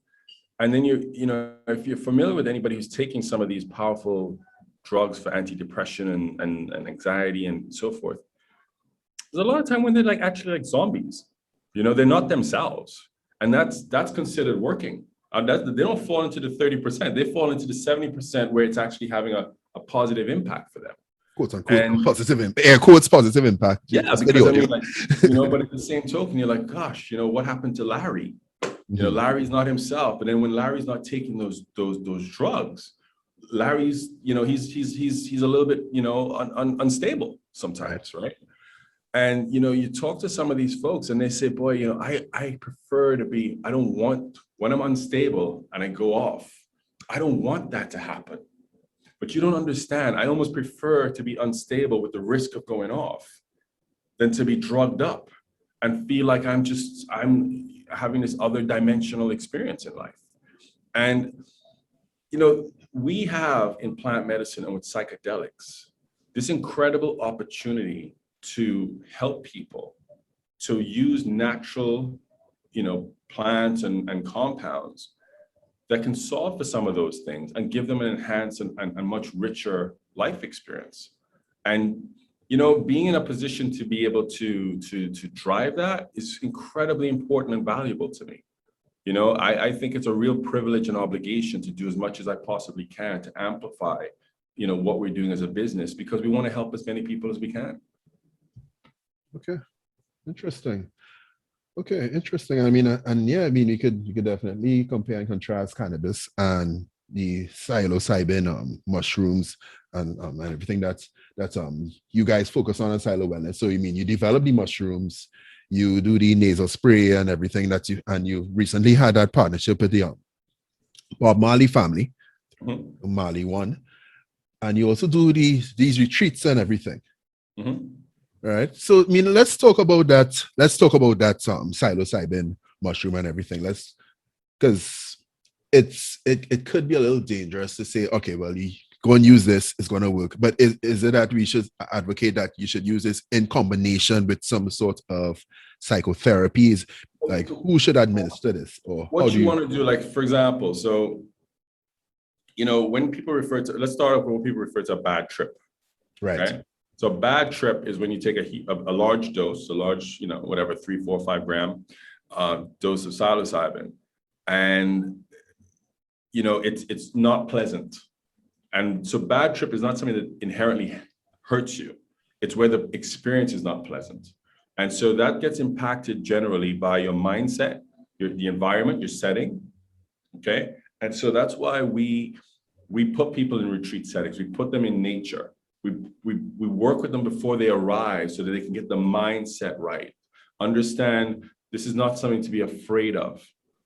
and then if you're familiar with anybody who's taking some of these powerful drugs for antidepression and anxiety and so forth, there's a lot of time when they're actually like zombies. They're not themselves, and that's considered working. They don't fall into the 30%. They fall into the 70% where it's actually having a positive impact for them. Quote unquote positive impact. Air quotes positive impact. Yeah, because but at the same token, you're like, gosh, what happened to Larry? Larry's not himself. But then when Larry's not taking those drugs, Larry's, he's a little bit, unstable sometimes, right? And, you talk to some of these folks and they say, boy, I prefer to be, I don't want, when I'm unstable and I go off, I don't want that to happen. But you don't understand. I almost prefer to be unstable with the risk of going off than to be drugged up and feel like I'm having this other dimensional experience in life. And, we have in plant medicine and with psychedelics, this incredible opportunity to help people to use natural, plants and compounds that can solve for some of those things and give them an enhanced and much richer life experience. And, being in a position to be able to drive that is incredibly important and valuable to me. I think it's a real privilege and obligation to do as much as I possibly can to amplify, what we're doing as a business, because we want to help as many people as we can. Okay, interesting. I mean, you could definitely compare and contrast cannabis and the psilocybin mushrooms and everything that's you guys focus on Silo Wellness. So you develop the mushrooms, you do the nasal spray and everything you recently had that partnership with the Bob Marley family, Marley One, and you also do these retreats and everything. Right. So let's talk about that. Psilocybin mushroom and everything. Because it could be a little dangerous to say, okay, well, you go and use this, it's going to work. But is it that we should advocate that you should use this in combination with some sort of psychotherapies? Like, who should administer this? Or what you want to do, like, for example, so, when people let's start off with what people refer to a bad trip. Right. Okay? So a bad trip is when you take a large dose, 3, 4, 5 gram dose of psilocybin, and it's not pleasant. And so bad trip is not something that inherently hurts you. It's where the experience is not pleasant. And so that gets impacted generally by your mindset, the environment, your setting, okay? And so that's why we put people in retreat settings. We put them in nature. We work with them before they arrive so that they can get the mindset right. Understand this is not something to be afraid of,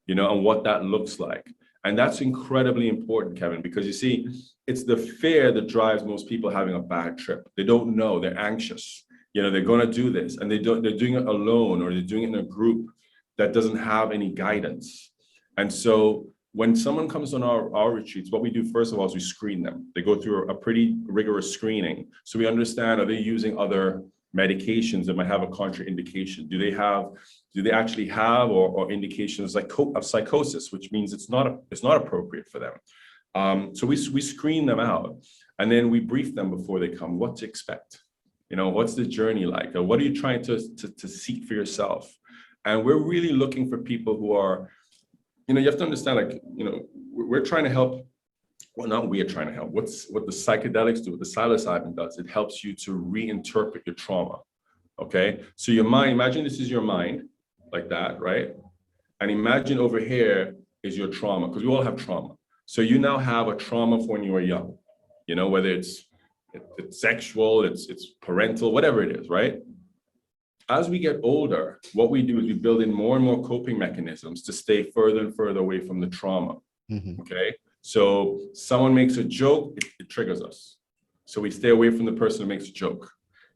and what that looks like. And that's incredibly important, Kevin, because you see, it's the fear that drives most people having a bad trip. They don't know, they're anxious. They're going to do this and they're doing it alone, or they're doing it in a group that doesn't have any guidance. And so when someone comes on our retreats, what we do first of all is we screen them. They go through a pretty rigorous screening. So we understand, are they using other medications that might have a contraindication? Do they actually have or indications like of psychosis, which means it's not appropriate for them. So we screen them out, and then we brief them before they come what to expect. What's the journey like? Or what are you trying to seek for yourself? And we're really looking for people who are, you have to understand, we're trying to help. Well, not we are trying to help. What the psychedelics do, what the psilocybin does, it helps you to reinterpret your trauma. Okay, so your mind. Imagine this is your mind, like that, right? And imagine over here is your trauma, because we all have trauma. So you now have a trauma from when you were young. Whether it's sexual, it's parental, whatever it is, right? As we get older, what we do is we build in more and more coping mechanisms to stay further and further away from the trauma. Mm-hmm. Okay. So someone makes a joke, it triggers us. So we stay away from the person who makes a joke.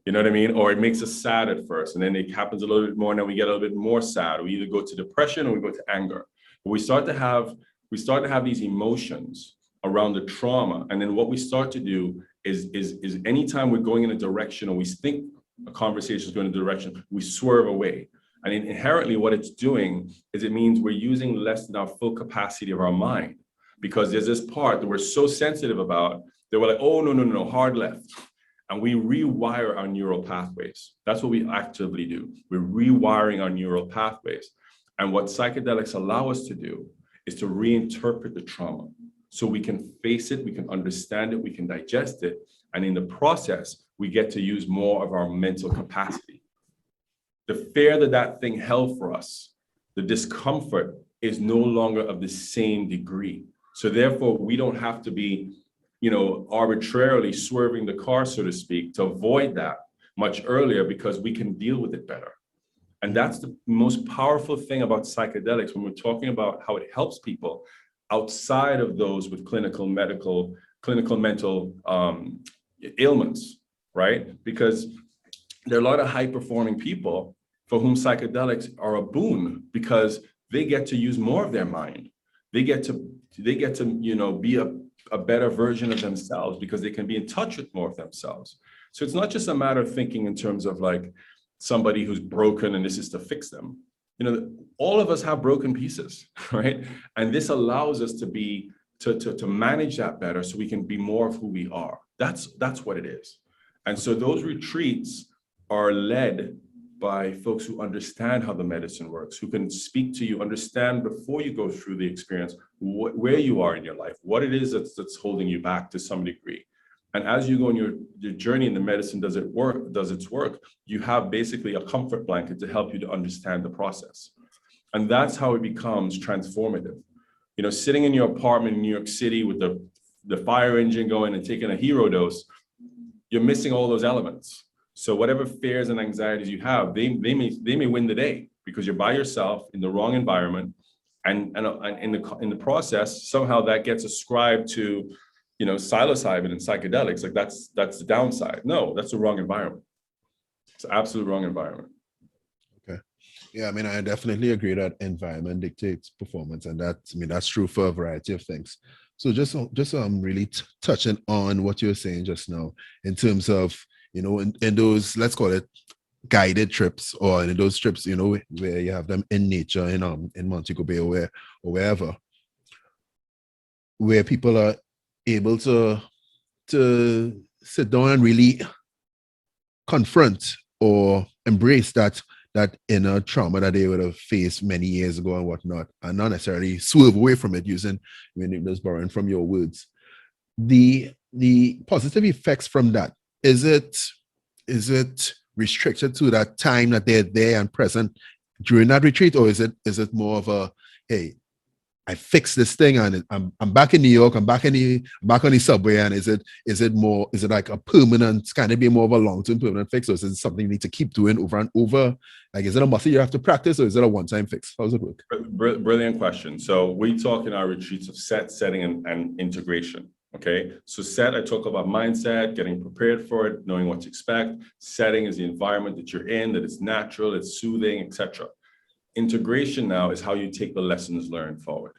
You know what I mean? Or it makes us sad at first, and then it happens a little bit more, and then we get a little bit more sad. We either go to depression or we go to anger. But we start to have these emotions around the trauma. And then what we start to do is anytime we're going in a direction, or we think a conversation is going in a direction, we swerve away. And inherently what it's doing is it means we're using less than our full capacity of our mind. Because there's this part that we're so sensitive about that we're like, oh, no, hard left. And we rewire our neural pathways. That's what we actively do. We're rewiring our neural pathways. And what psychedelics allow us to do is to reinterpret the trauma. So we can face it, we can understand it, we can digest it. And in the process, we get to use more of our mental capacity. The fear that thing held for us, the discomfort, is no longer of the same degree. So therefore, we don't have to be, arbitrarily swerving the car, so to speak, to avoid that much earlier, because we can deal with it better. And that's the most powerful thing about psychedelics when we're talking about how it helps people outside of those with clinical mental ailments, right? Because there are a lot of high-performing people for whom psychedelics are a boon, because they get to use more of their mind. They get to be a better version of themselves, because they can be in touch with more of themselves. So it's not just a matter of thinking in terms of like somebody who's broken and this is to fix them. All of us have broken pieces, right? And this allows us to manage that better, so we can be more of who we are. That's what it is. And so those retreats are led by folks who understand how the medicine works, who can speak to you, understand before you go through the experience, where you are in your life, what it is that's holding you back to some degree. And as you go on your journey in the medicine, does its work, you have basically a comfort blanket to help you to understand the process. And that's how it becomes transformative. Sitting in your apartment in New York City with the fire engine going and taking a hero dose, you're missing all those elements. So whatever fears and anxieties you have, they may win the day, because you're by yourself in the wrong environment, and in the process somehow that gets ascribed to psilocybin and psychedelics. Like that's the downside. No, that's the wrong environment. It's the absolute wrong environment. Okay. Yeah, I definitely agree that environment dictates performance, and that's true for a variety of things. So just really touching on what you were saying just now in terms of in those, let's call it guided trips, or in those trips, where you have them in nature, in Montego Bay or wherever, where people are able to sit down and really confront or embrace that inner trauma that they would have faced many years ago and whatnot, and not necessarily swerve away from it, just borrowing from your words. The positive effects from that, is it restricted to that time that they're there and present during that retreat, or is it more of a, hey, I fixed this thing and I'm back in New York, I'm back on the subway, and is it like a permanent, kind of be more of a long-term permanent fix, or is it something you need to keep doing over and over? Like, is it a muscle you have to practice, or is it a one-time fix? How does it work? Brilliant question. So we talk in our retreats of set, setting, and integration. Okay, so set, I talk about mindset, getting prepared for it, knowing what to expect. Setting is the environment that you're in, that it's natural, it's soothing, etc. Integration now is how you take the lessons learned forward.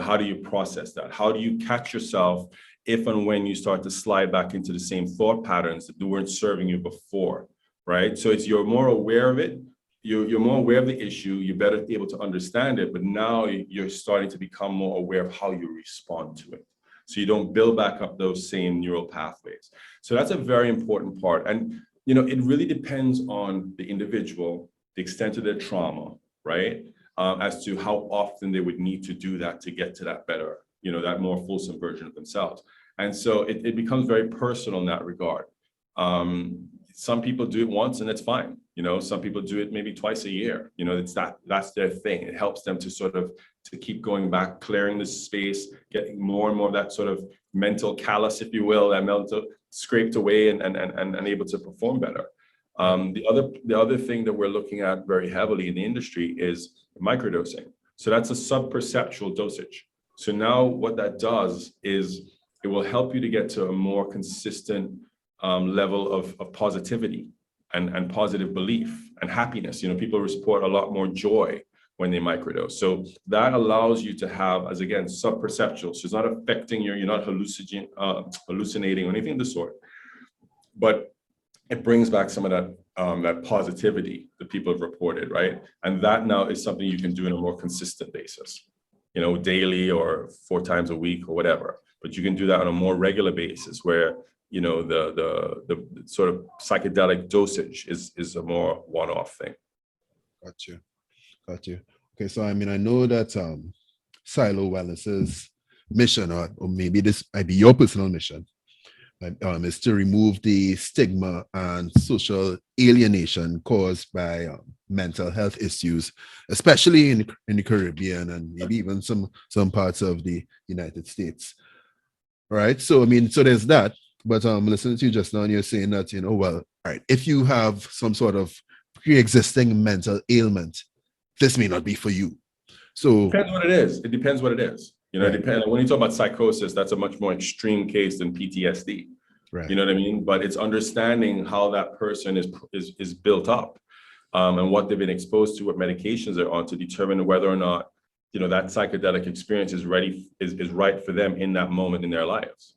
How do you process that? How do you catch yourself if and when you start to slide back into the same thought patterns that weren't serving you before, right? So you're more aware of it. You're more aware of the issue. You're better able to understand it, but now you're starting to become more aware of how you respond to it. So you don't build back up those same neural pathways. So that's a very important part. And, it really depends on the individual, the extent of their trauma, right? As to how often they would need to do that to get to that better, that more fulsome version of themselves. And so it becomes very personal in that regard. Some people do it once and it's fine. Some people do it maybe twice a year. That's their thing. It helps them to sort of to keep going back, clearing the space, getting more and more of that sort of mental callus, if you will, that mental scraped away and able to perform better. The other thing that we're looking at very heavily in the industry is microdosing. So that's a sub-perceptual dosage. So now what that does is it will help you to get to a more consistent level of positivity and positive belief and happiness. People report a lot more joy when they microdose. So that allows you to have, as again, sub-perceptual. So it's not affecting you're not hallucinating or anything of the sort, but it brings back some of that positivity that people have reported, right? And that now is something you can do on a more consistent basis, daily or 4 times a week or whatever. But you can do that on a more regular basis where, the sort of psychedelic dosage is a more one-off thing. Got you. Okay, so I know that Silo Wellness's mission, or maybe this might be your personal mission, is to remove the stigma and social alienation caused by mental health issues, especially in the Caribbean and maybe even some parts of the United States. Right. So so there's that. But listening to you just now, and you're saying that, well, all right, if you have some sort of pre-existing mental ailment, this may not be for you. So depends what it is. It depends what it is. It depends. When you talk about psychosis, that's a much more extreme case than PTSD. Right. You know what I mean? But it's understanding how that person is built up, and what they've been exposed to, what medications they're on, to determine whether or not that psychedelic experience is right for them in that moment in their lives.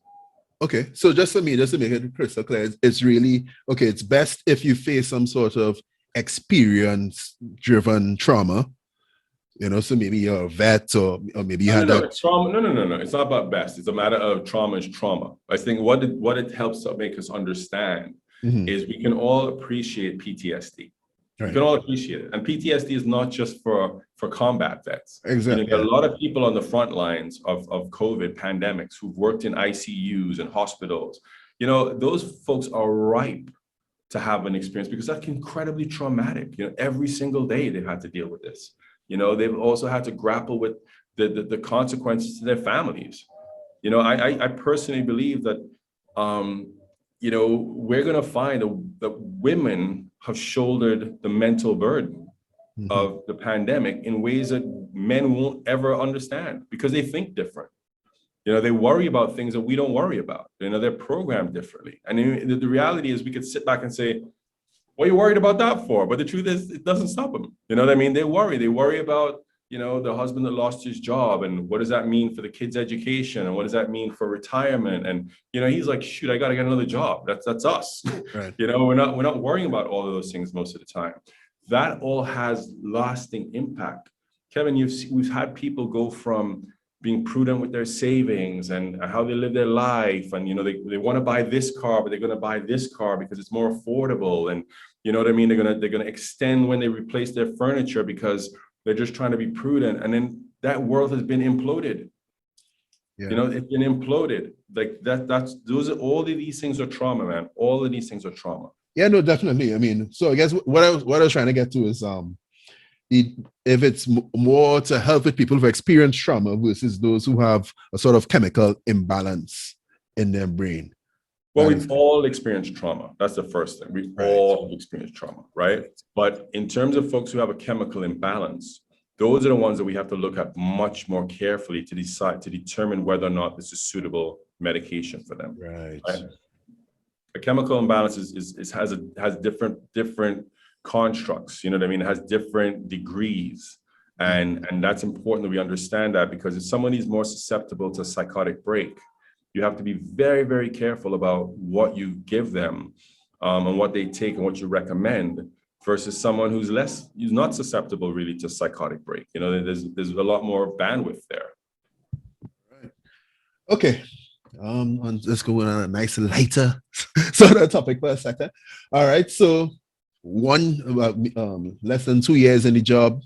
Okay, so just to make it crystal clear, it's really okay. It's best if you face some sort of experience-driven trauma, so maybe you're a vet, or maybe you had that trauma. No. It's not about best. It's a matter of trauma is trauma. I think what it helps to make us understand is we can all appreciate PTSD. Right. We can all appreciate it. And PTSD is not just for combat vets. Exactly. There are a lot of people on the front lines of COVID pandemics who've worked in ICUs and hospitals. Those folks are ripe to have an experience because that's incredibly traumatic. Every single day they've had to deal with this. They've also had to grapple with the consequences to their families. I personally believe that, we're going to find that women have shouldered the mental burden of the pandemic in ways that men won't ever understand because they think different. They worry about things that we don't worry about. They're programmed differently. And the reality is we could sit back and say, what are you worried about that for? But the truth is, it doesn't stop them. You know what I mean? They worry about, the husband that lost his job, and what does that mean for the kids' education, and what does that mean for retirement? And he's like, shoot, I got to get another job. That's us. Right. We're not worrying about all of those things most of the time. That all has lasting impact. Kevin, we've had people go from being prudent with their savings and how they live their life, and they want to buy this car, but they're going to buy this car because it's more affordable, and you know what I mean. They're gonna extend when they replace their furniture because they're just trying to be prudent, and then that world has been imploded. Yeah. It's been imploded. Like those are all of these things are trauma, man. All of these things are trauma. Yeah, no, definitely. I mean, so I guess what I was trying to get to is if it's more to help with people who experience trauma versus those who have a sort of chemical imbalance in their brain. Well, we all experience trauma. That's the first thing. We Right. all experience trauma, right? But in terms of folks who have a chemical imbalance, those are the ones that we have to look at much more carefully to determine whether or not this is suitable medication for them. Right. A chemical imbalance has different constructs. You know what I mean? It has different degrees, and that's important that we understand that, because if somebody is more susceptible to psychotic break, you have to be very, very careful about what you give them, and what they take and what you recommend, versus someone who's not susceptible really to psychotic break. You know, there's a lot more bandwidth there. Right. Okay. Let's go on a nice lighter sort of topic for a second. All right. So less than 2 years in the job,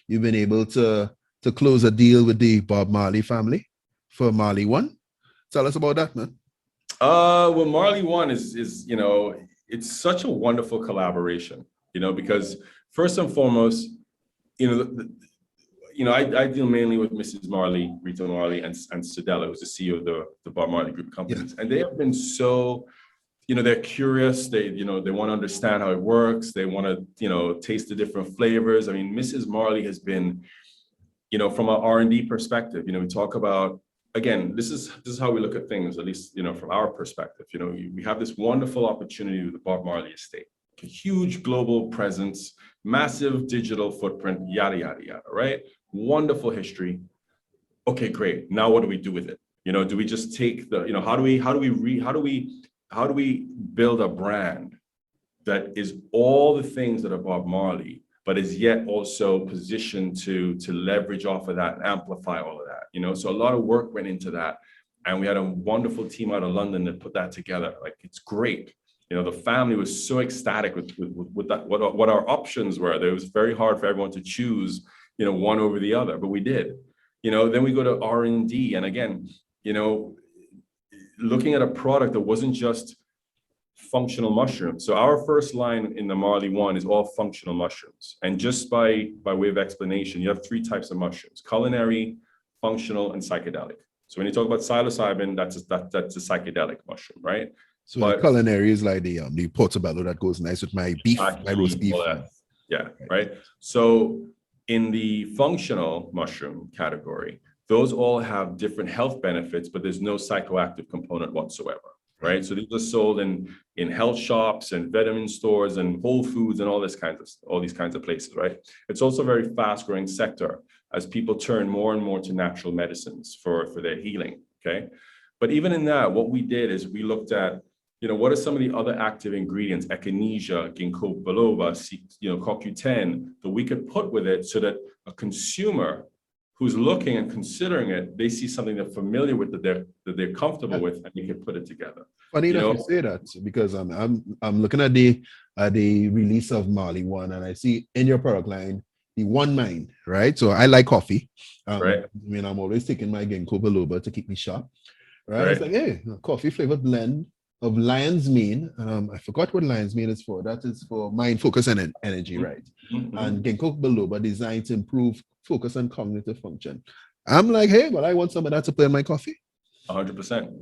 you've been able to close a deal with the Bob Marley family for Marley One. Tell us about that, man. Well, Marley One is you know, it's such a wonderful collaboration, you know, because first and foremost, I deal mainly with Mrs. Marley, Rita Marley, and Stella, who's the CEO of the Bob Marley Group companies, and they have been so, they're curious. They want to understand how it works. They want to, taste the different flavors. I mean, Mrs. Marley has been, from an R&D perspective, we talk about. Again, this is how we look at things, at least, from our perspective. We have this wonderful opportunity with the Bob Marley estate, a huge global presence, massive digital footprint, yada, yada, yada, right? Wonderful history. Okay, great. Now what do we do with it? Do we just take the, how do we build a brand that is all the things that are Bob Marley, but is yet also positioned to leverage off of that and amplify all of that, So a lot of work went into that. And we had a wonderful team out of London that put that together. Like, it's great. The family was so ecstatic with that, what our options were. It was very hard for everyone to choose, one over the other, but we did. Then we go to R&D. And again, looking at a product that wasn't just functional mushrooms. So our first line in the Marley One is all functional mushrooms. And just by way of explanation, you have 3 types of mushrooms: culinary, functional, and psychedelic. So when you talk about psilocybin, that's a psychedelic mushroom, right? So the culinary is like the portobello that goes nice with my beef, my roast beef. Yeah, right. So in the functional mushroom category, those all have different health benefits, but there's no psychoactive component whatsoever. Right. So these are sold in health shops and vitamin stores and Whole Foods and all these kinds of places. Right. It's also a very fast growing sector as people turn more and more to natural medicines for their healing. Okay. But even in that, what we did is we looked at, what are some of the other active ingredients, echinacea, ginkgo biloba, CoQ10, that we could put with it so that a consumer who's looking and considering it, they see something they're familiar with, that they're comfortable with, and you can put it together. Funny enough you say that, because I'm looking at the release of Marley One, and I see in your product line the One Mind, right? So I like coffee. Right. I mean, I'm always taking my ginkgo biloba to keep me sharp. Right. It's like, hey, a coffee flavored blend of lion's mane. I forgot what lion's mane is for. That is for mind, focus, and energy, right? Mm-hmm. And ginkgo biloba designed to improve focus and cognitive function. I'm like, hey, well, I want some of that to play in my coffee. 100%.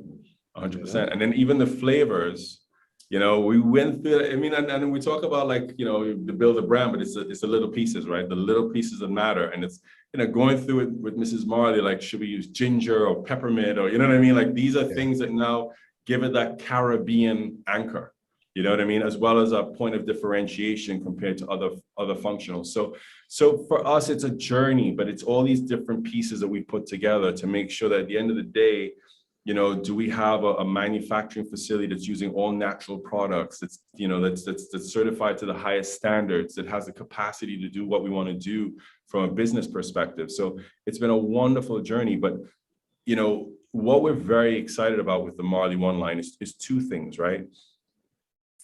And then even the flavors, we went through. I mean, and we talk about, like, to build a brand, but it's the little pieces, right? The little pieces that matter. And it's, going through it with Mrs. Marley, like, should we use ginger or peppermint, or, you know what I mean? Like, these are things that now give it that Caribbean anchor, you know what I mean? As well as a point of differentiation compared to other functionals. So for us, it's a journey, but it's all these different pieces that we put together to make sure that at the end of the day, do we have a manufacturing facility that's using all natural products, that's, that's certified to the highest standards, that has the capacity to do what we want to do from a business perspective. So it's been a wonderful journey, but, what we're very excited about with the Marley One line is 2 things, right?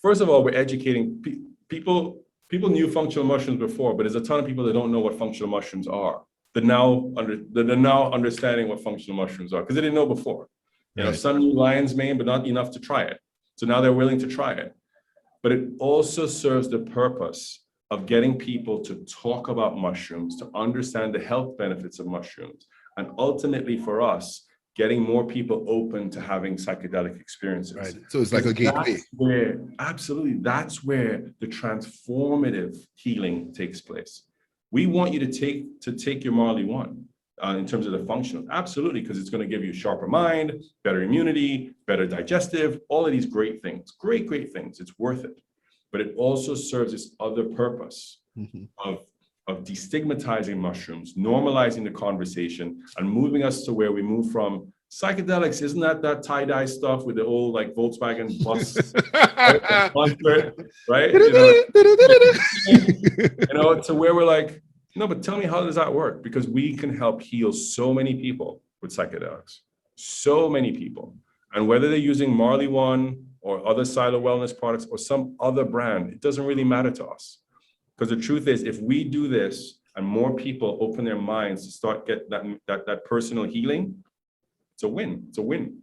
First of all, we're educating people. People knew functional mushrooms before, but there's a ton of people that don't know what functional mushrooms are. They're now understanding what functional mushrooms are, because they didn't know before. Some knew lion's mane, but not enough to try it. So now they're willing to try it. but it also serves the purpose of getting people to talk about mushrooms, to understand the health benefits of mushrooms, and ultimately for us, getting more people open to having psychedelic experiences. Right. So it's like a gateway. Absolutely, that's where the transformative healing takes place. We want you to take your Marley 1 in terms of the functional. Absolutely, because it's going to give you a sharper mind, better immunity, better digestive, all of these great things. Great things. It's worth it. But it also serves this other purpose of destigmatizing mushrooms, normalizing the conversation, and moving us to where we move from psychedelics. Isn't that tie-dye stuff with the old like Volkswagen bus, right? To where we're like, no, but tell me, how does that work? Because we can help heal so many people with psychedelics, so many people. And whether they're using Marley 1 or other Silo Wellness products or some other brand, it doesn't really matter to us. Because the truth is, if we do this and more people open their minds to start get that personal healing, it's a win. It's a win.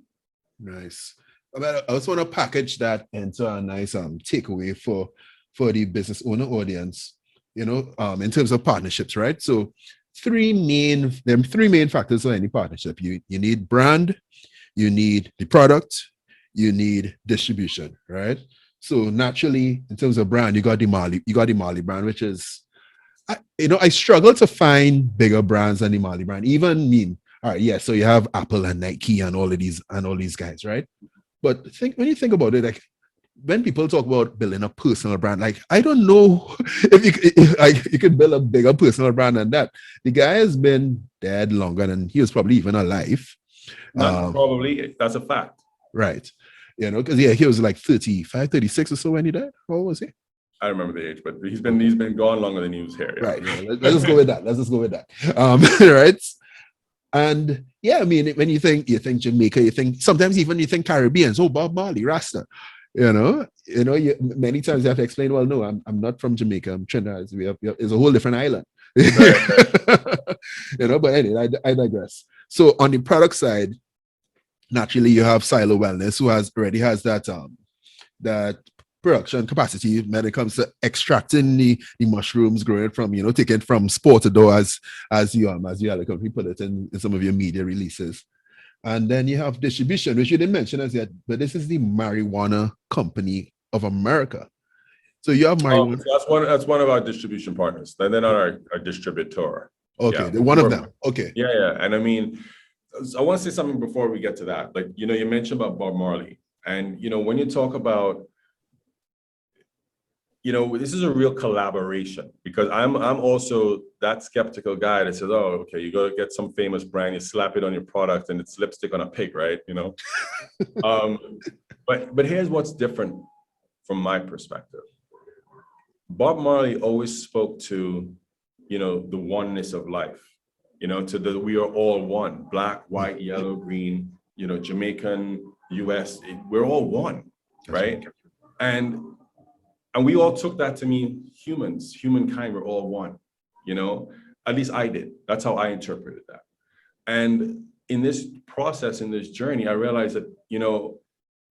Nice. I also want to package that into a nice takeaway for the business owner audience, in terms of partnerships, right? So three main factors for any partnership. You need brand, you need the product, you need distribution, right? So naturally, in terms of brand, you got the Marley brand, which is, I struggle to find bigger brands than the Marley brand. Even all right, yeah. So you have Apple and Nike and all these guys, right? But when you think about it, like when people talk about building a personal brand, like I don't know if you could build a bigger personal brand than that. The guy has been dead longer than he was probably even alive. Not probably, that's a fact. Right. Because he was like 35, 36 or so when he died. What was he? I don't remember the age, but he's been gone longer than he was here. Yeah. Right. Yeah, let's just go with that. Right. And yeah, I mean, when you think Jamaica, sometimes even you think Caribbean. So Bob Marley, Rasta. Many times you have to explain, well, no, I'm not from Jamaica. I'm Trinidad. It's a whole different island. Right. But anyway, I digress. So on the product side, naturally, you have Silo Wellness, who already has that production capacity when it comes to extracting the mushrooms, growing from, taken from spore to door, as you eloquently put it in some of your media releases. And then you have distribution, which you didn't mention as yet, but this is the Marijuana Company of America. So you have marijuana. That's one of our distribution partners. They're not our distributor. Okay, yeah. One of them. Okay. Yeah. And I mean, I want to say something before we get to that. Like, you mentioned about Bob Marley. And, when you talk about, this is a real collaboration, because I'm also that skeptical guy that says, oh, okay, you go to get some famous brand, you slap it on your product and it's lipstick on a pig, right? But here's what's different from my perspective. Bob Marley always spoke to, the oneness of life, we are all one, black, white, yellow, green, Jamaican, US, we're all one, right? And we all took that to mean humankind, we're all one, at least I did. That's how I interpreted that. And in this process, in this journey, I realized that,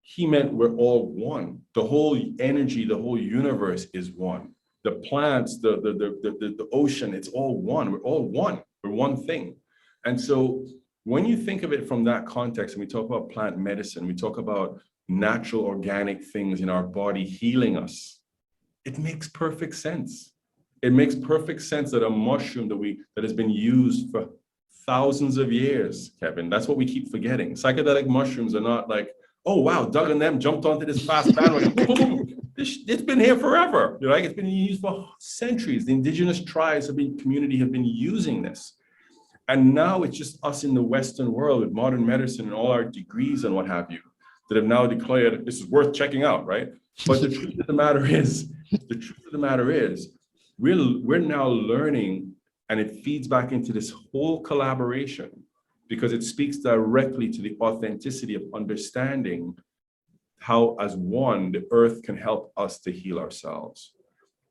he meant we're all one. The whole energy, the whole universe is one. The plants, the ocean, it's all one. We're all one. We're one thing. And so when you think of it from that context, and we talk about plant medicine, we talk about natural organic things in our body healing us, it makes perfect sense. It makes perfect sense that a mushroom that has been used for thousands of years, Kevin, that's what we keep forgetting. Psychedelic mushrooms are not like, oh, wow, Doug and them jumped onto this fast bandwagon. It's been here forever. It's been used for centuries. The indigenous tribes community have been using this. And now it's just us in the Western world with modern medicine and all our degrees and what have you that have now declared this is worth checking out, right? But the truth of the matter is, we're now learning, and it feeds back into this whole collaboration because it speaks directly to the authenticity of understanding how, as one, the earth can help us to heal ourselves.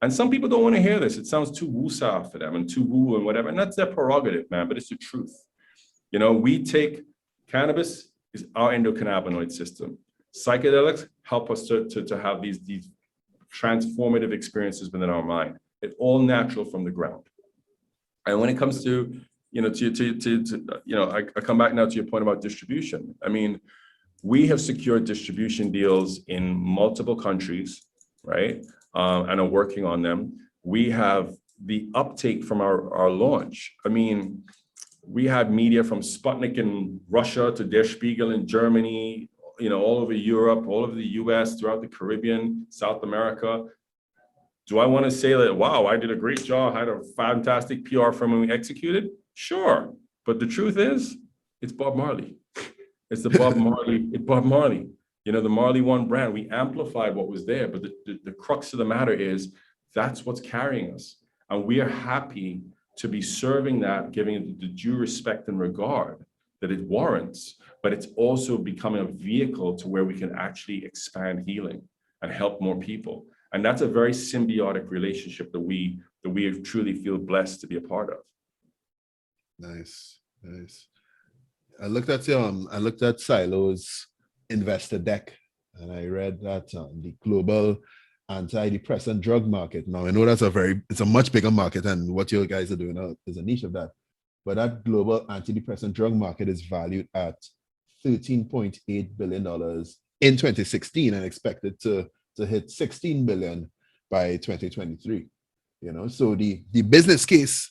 And some people don't want to hear this. It sounds too woo-saw for them and too woo and whatever. And that's their prerogative, man, but it's the truth. We take cannabis is our endocannabinoid system. Psychedelics help us to have these transformative experiences within our mind. It's all natural from the ground. And when it comes to, I come back now to your point about distribution. I mean, we have secured distribution deals in multiple countries, right? And are working on them. We have the uptake from our launch. I mean, we had media from Sputnik in Russia to Der Spiegel in Germany, all over Europe, all over the US, throughout the Caribbean, South America. Do I want to say that, wow, I did a great job, I had a fantastic PR firm when we executed? Sure. But the truth is, it's Bob Marley. It's the Bob Marley, the Marley One brand. We amplified what was there, but the crux of the matter is that's what's carrying us. And we are happy to be serving that, giving it the due respect and regard that it warrants, but it's also becoming a vehicle to where we can actually expand healing and help more people. And that's a very symbiotic relationship that we truly feel blessed to be a part of. Nice. I looked at Silo's investor deck, and I read that the global antidepressant drug market. Now I know it's a much bigger market than what you guys are doing is a niche of that. But that global antidepressant drug market is valued at $13.8 billion in 2016 and expected to hit 16 billion by 2023. So the business case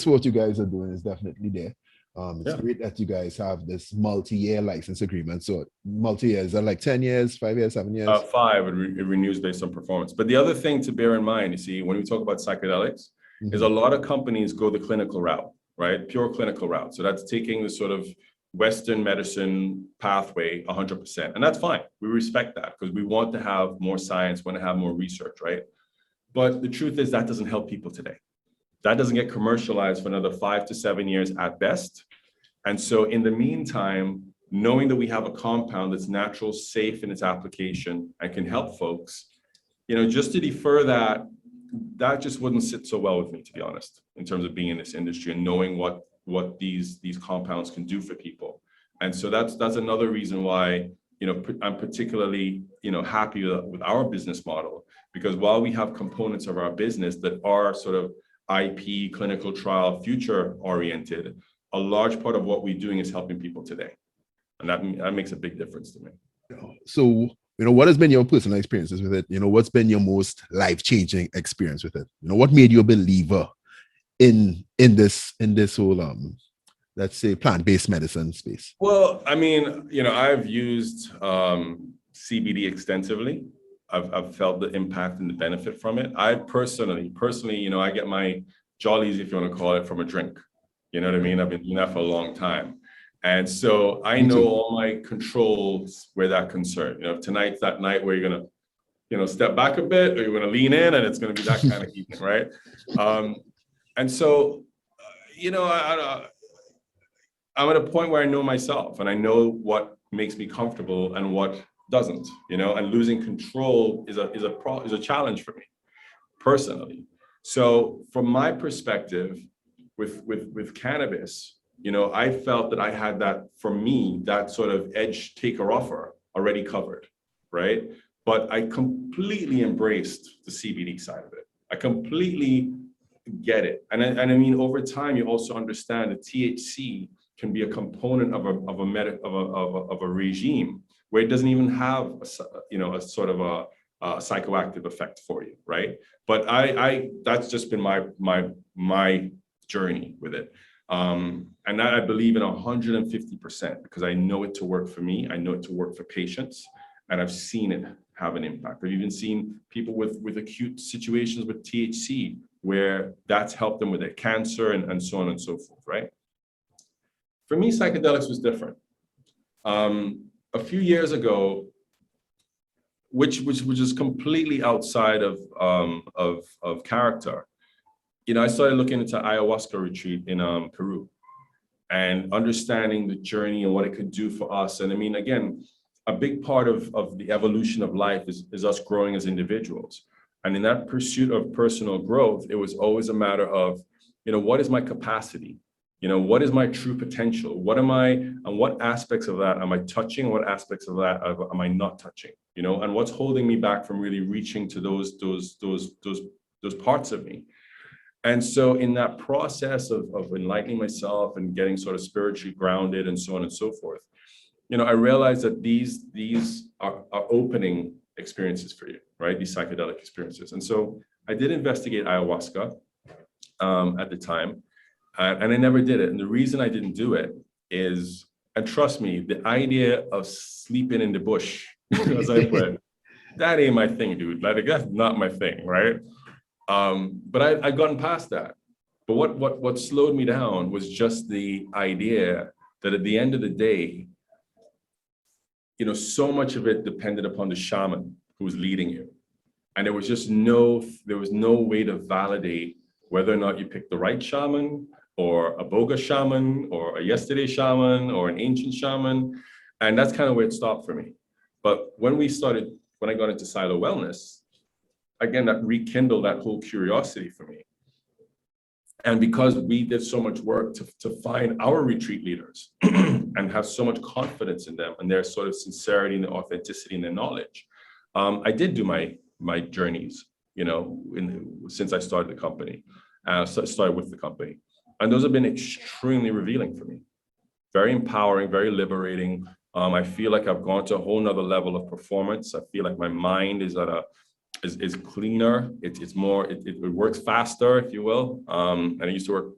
for what you guys are doing is definitely there. It's great that you guys have this multi-year license agreement. So multi-year, is that like 10 years, 5 years, 7 years? 5, it renews based on performance. But the other thing to bear in mind, you see, when we talk about psychedelics, is a lot of companies go the clinical route, right? Pure clinical route. So that's taking the sort of Western medicine pathway 100%. And that's fine. We respect that because we want to have more science, want to have more research, right? But the truth is that doesn't help people today. That doesn't get commercialized for another 5 to 7 years at best. And so in the meantime, knowing that we have a compound that's natural, safe in its application and can help folks, just to defer that just wouldn't sit so well with me, to be honest, in terms of being in this industry and knowing what these compounds can do for people. And so that's another reason why, I'm particularly, happy with our business model, because while we have components of our business that are sort of IP, clinical trial, future oriented, a large part of what we're doing is helping people today. And that makes a big difference to me. So, what has been your personal experiences with it? What's been your most life-changing experience with it? What made you a believer in this whole, let's say, plant-based medicine space? Well, I mean, I've used CBD extensively. I've felt the impact and the benefit from it. I personally, I get my jollies, if you want to call it, from a drink. You know what I mean? I've been doing that for a long time. And so I know all my controls where that concerned. If tonight's that night where you're going to, step back a bit, or you're going to lean in, and it's going to be that kind of evening, right? And so, I'm at a point where I know myself and I know what makes me comfortable and what doesn't, and losing control is a challenge for me personally. So from my perspective with cannabis, I felt that I had that, for me, that sort of edge taker offer already covered, right? But I completely embraced the CBD side of it. I completely get it. And I mean, over time, you also understand that THC can be a component of a regime where it doesn't even have a sort of a psychoactive effect for you, right? But that's just been my journey with it. And that I believe in 150% because I know it to work for me. I know it to work for patients, and I've seen it have an impact. I've even seen people with acute situations with THC where that's helped them with their cancer and so on and so forth, right? For me, psychedelics was different. A few years ago, which is completely outside of character, I started looking into ayahuasca retreat in Peru and understanding the journey and what it could do for us. And I mean, again, a big part of the evolution of life is us growing as individuals. And in that pursuit of personal growth, it was always a matter of, what is my capacity? What is my true potential? And what aspects of that am I touching? What aspects of that am I not touching? And what's holding me back from really reaching to those parts of me? And so in that process of enlightening myself and getting sort of spiritually grounded and so on and so forth, I realized that these are opening experiences for you, right? These psychedelic experiences. And so I did investigate ayahuasca at the time, and I never did it. And the reason I didn't do it is, and trust me, the idea of sleeping in the bush, as I put it, that ain't my thing, dude. Like, that's not my thing, right? But I've gotten past that. But what slowed me down was just the idea that at the end of the day, so much of it depended upon the shaman who was leading you. And there was no way to validate whether or not you picked the right shaman, or a bogus shaman, or a yesterday shaman, or an ancient shaman. And that's kind of where it stopped for me. But when I got into Silo Wellness, again, that rekindled that whole curiosity for me. And because we did so much work to find our retreat leaders and have so much confidence in them and their sort of sincerity and their authenticity and their knowledge, I did do my journeys, since I started the company, started with the company. And those have been extremely revealing for me. Very empowering, very liberating. I feel like I've gone to a whole nother level of performance. I feel like my mind is is cleaner. It's more, it works faster, if you will. And I used to work,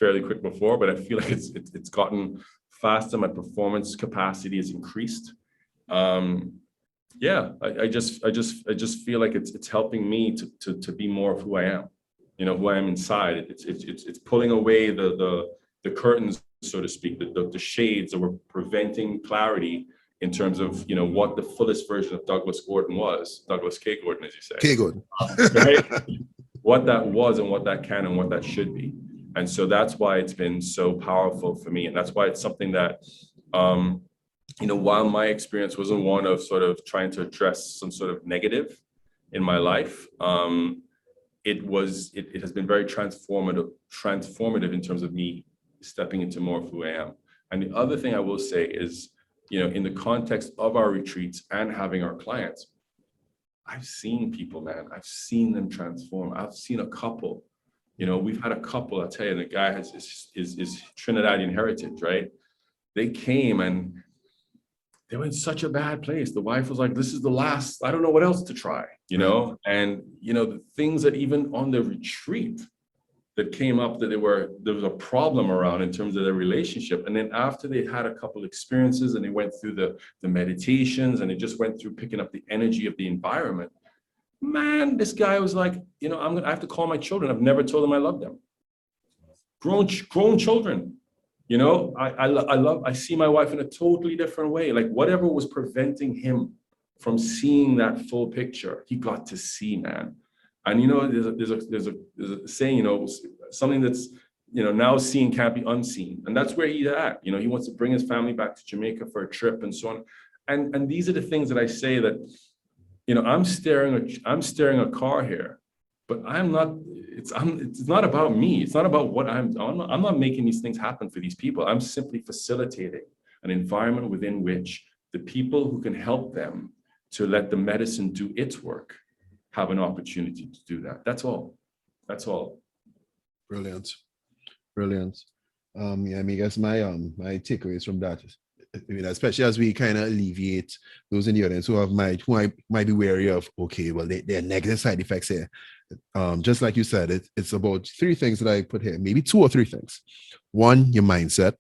fairly quick before, but I feel like it's gotten faster. My performance capacity has increased. I just feel like it's helping me to be more of who I am, who I am inside. It's pulling away the curtains, so to speak, the shades that were preventing clarity in terms of, what the fullest version of Douglas K. Gordon, as you say. K. Gordon. Right? What that was and what that can and what that should be. And so that's why it's been so powerful for me. And that's why it's something that, while my experience wasn't one of sort of trying to address some sort of negative in my life, it has been very transformative in terms of me stepping into more of who I am. And the other thing I will say is, in the context of our retreats and having our clients, I've seen people, man, I've seen them transform. I've seen a couple, we've had a couple, I'll tell you, the guy has is Trinidadian heritage, right? They came and they were in such a bad place. The wife was like, this is the last, I don't know what else to try, and, the things that even on the retreat that came up that there was a problem around in terms of their relationship. And then after they had a couple experiences and they went through the meditations and they just went through picking up the energy of the environment, man, this guy was like, I have to call my children. I've never told them I love them. Grown children, I see my wife in a totally different way. Like whatever was preventing him from seeing that full picture, he got to see, man. And there's a saying, something that's now seen can't be unseen, and that's where he's at. He wants to bring his family back to Jamaica for a trip and so on. And these are the things that I say that I'm steering a car here, but I'm not. It's not about me. It's not about what I'm not making these things happen for these people. I'm simply facilitating an environment within which the people who can help them to let the medicine do its work have an opportunity to do that. That's all. Brilliant. I guess my takeaways from that is, especially as we kind of alleviate those in the audience who might be wary of, okay, well, there are negative side effects here. Just like you said, it's about three things that I put here, maybe two or three things. One, your mindset.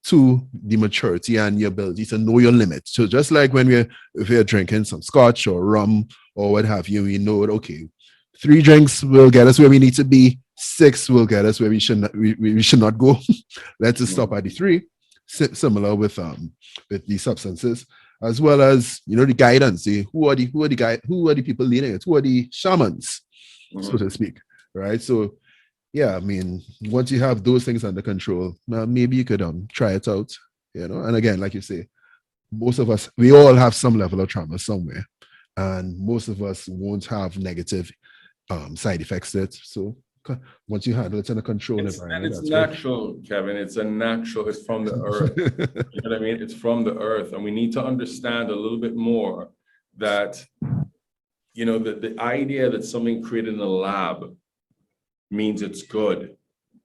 Two, the maturity and your ability to know your limits. So just like when if we're drinking some scotch or rum or what have you, we know, okay, 3 drinks will get us where we need to be. 6 will get us where we should not go. Let's just stop at the 3. Similar with the substances, as well as the guidance. Who are the people leading it? Who are the shamans, so to speak, right? So yeah, once you have those things under control, maybe you could try it out, And again, like you say, most of us, we all have some level of trauma somewhere, and most of us won't have negative side effects to it. So once you handle it in a controlled And environment, it's that's great. natural, Kevin. It's from the earth. You know what I mean? It's from the earth. And we need to understand a little bit more that, the idea that something created in a lab means it's good.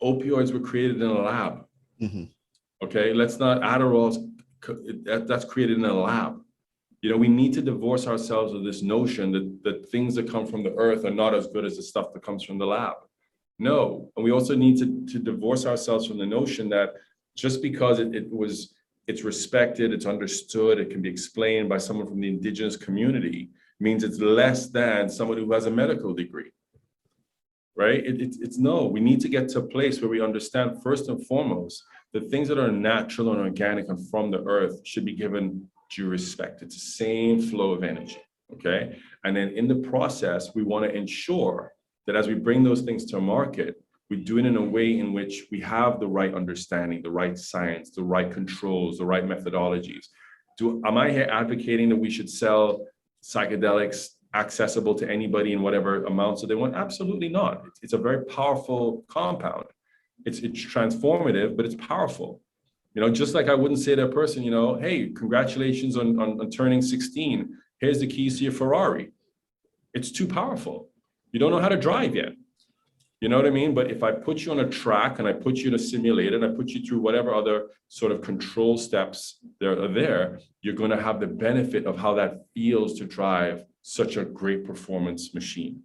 Opioids were created in a lab. Mhm. Okay, let's not Adderall's that's created in a lab. We need to divorce ourselves of this notion that things that come from the earth are not as good as the stuff that comes from the lab. No, and we also need to divorce ourselves from the notion that just because it's respected, it's understood, it can be explained by someone from the indigenous community means it's less than someone who has a medical degree. Right? It's no, we need to get to a place where we understand first and foremost that things that are natural and organic and from the earth should be given due respect. It's the same flow of energy, okay? And then in the process, we want to ensure that as we bring those things to market, we do it in a way in which we have the right understanding, the right science, the right controls, the right methodologies. Am I here advocating that we should sell psychedelics accessible to anybody in whatever amounts that they want? Absolutely not. It's a very powerful compound. It's transformative, but it's powerful. Just like I wouldn't say to a person, hey, congratulations on turning 16. Here's the keys to your Ferrari. It's too powerful. You don't know how to drive yet. You know what I mean? But if I put you on a track and I put you in a simulator and I put you through whatever other sort of control steps there are there, you're going to have the benefit of how that feels to drive such a great performance machine,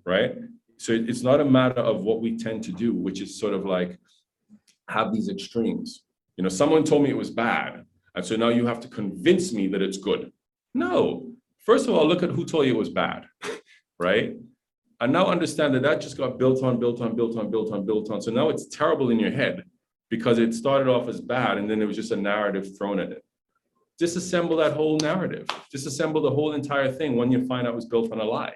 right? So it's not a matter of what we tend to do, which is sort of like have these extremes. Someone told me it was bad, and so now you have to convince me that it's good. No. First of all, look at who told you it was bad, right? And now understand that just got built on. So now it's terrible in your head because it started off as bad and then there was just a narrative thrown at it. Disassemble that whole narrative. Disassemble the whole entire thing when you find out it was built on a lie,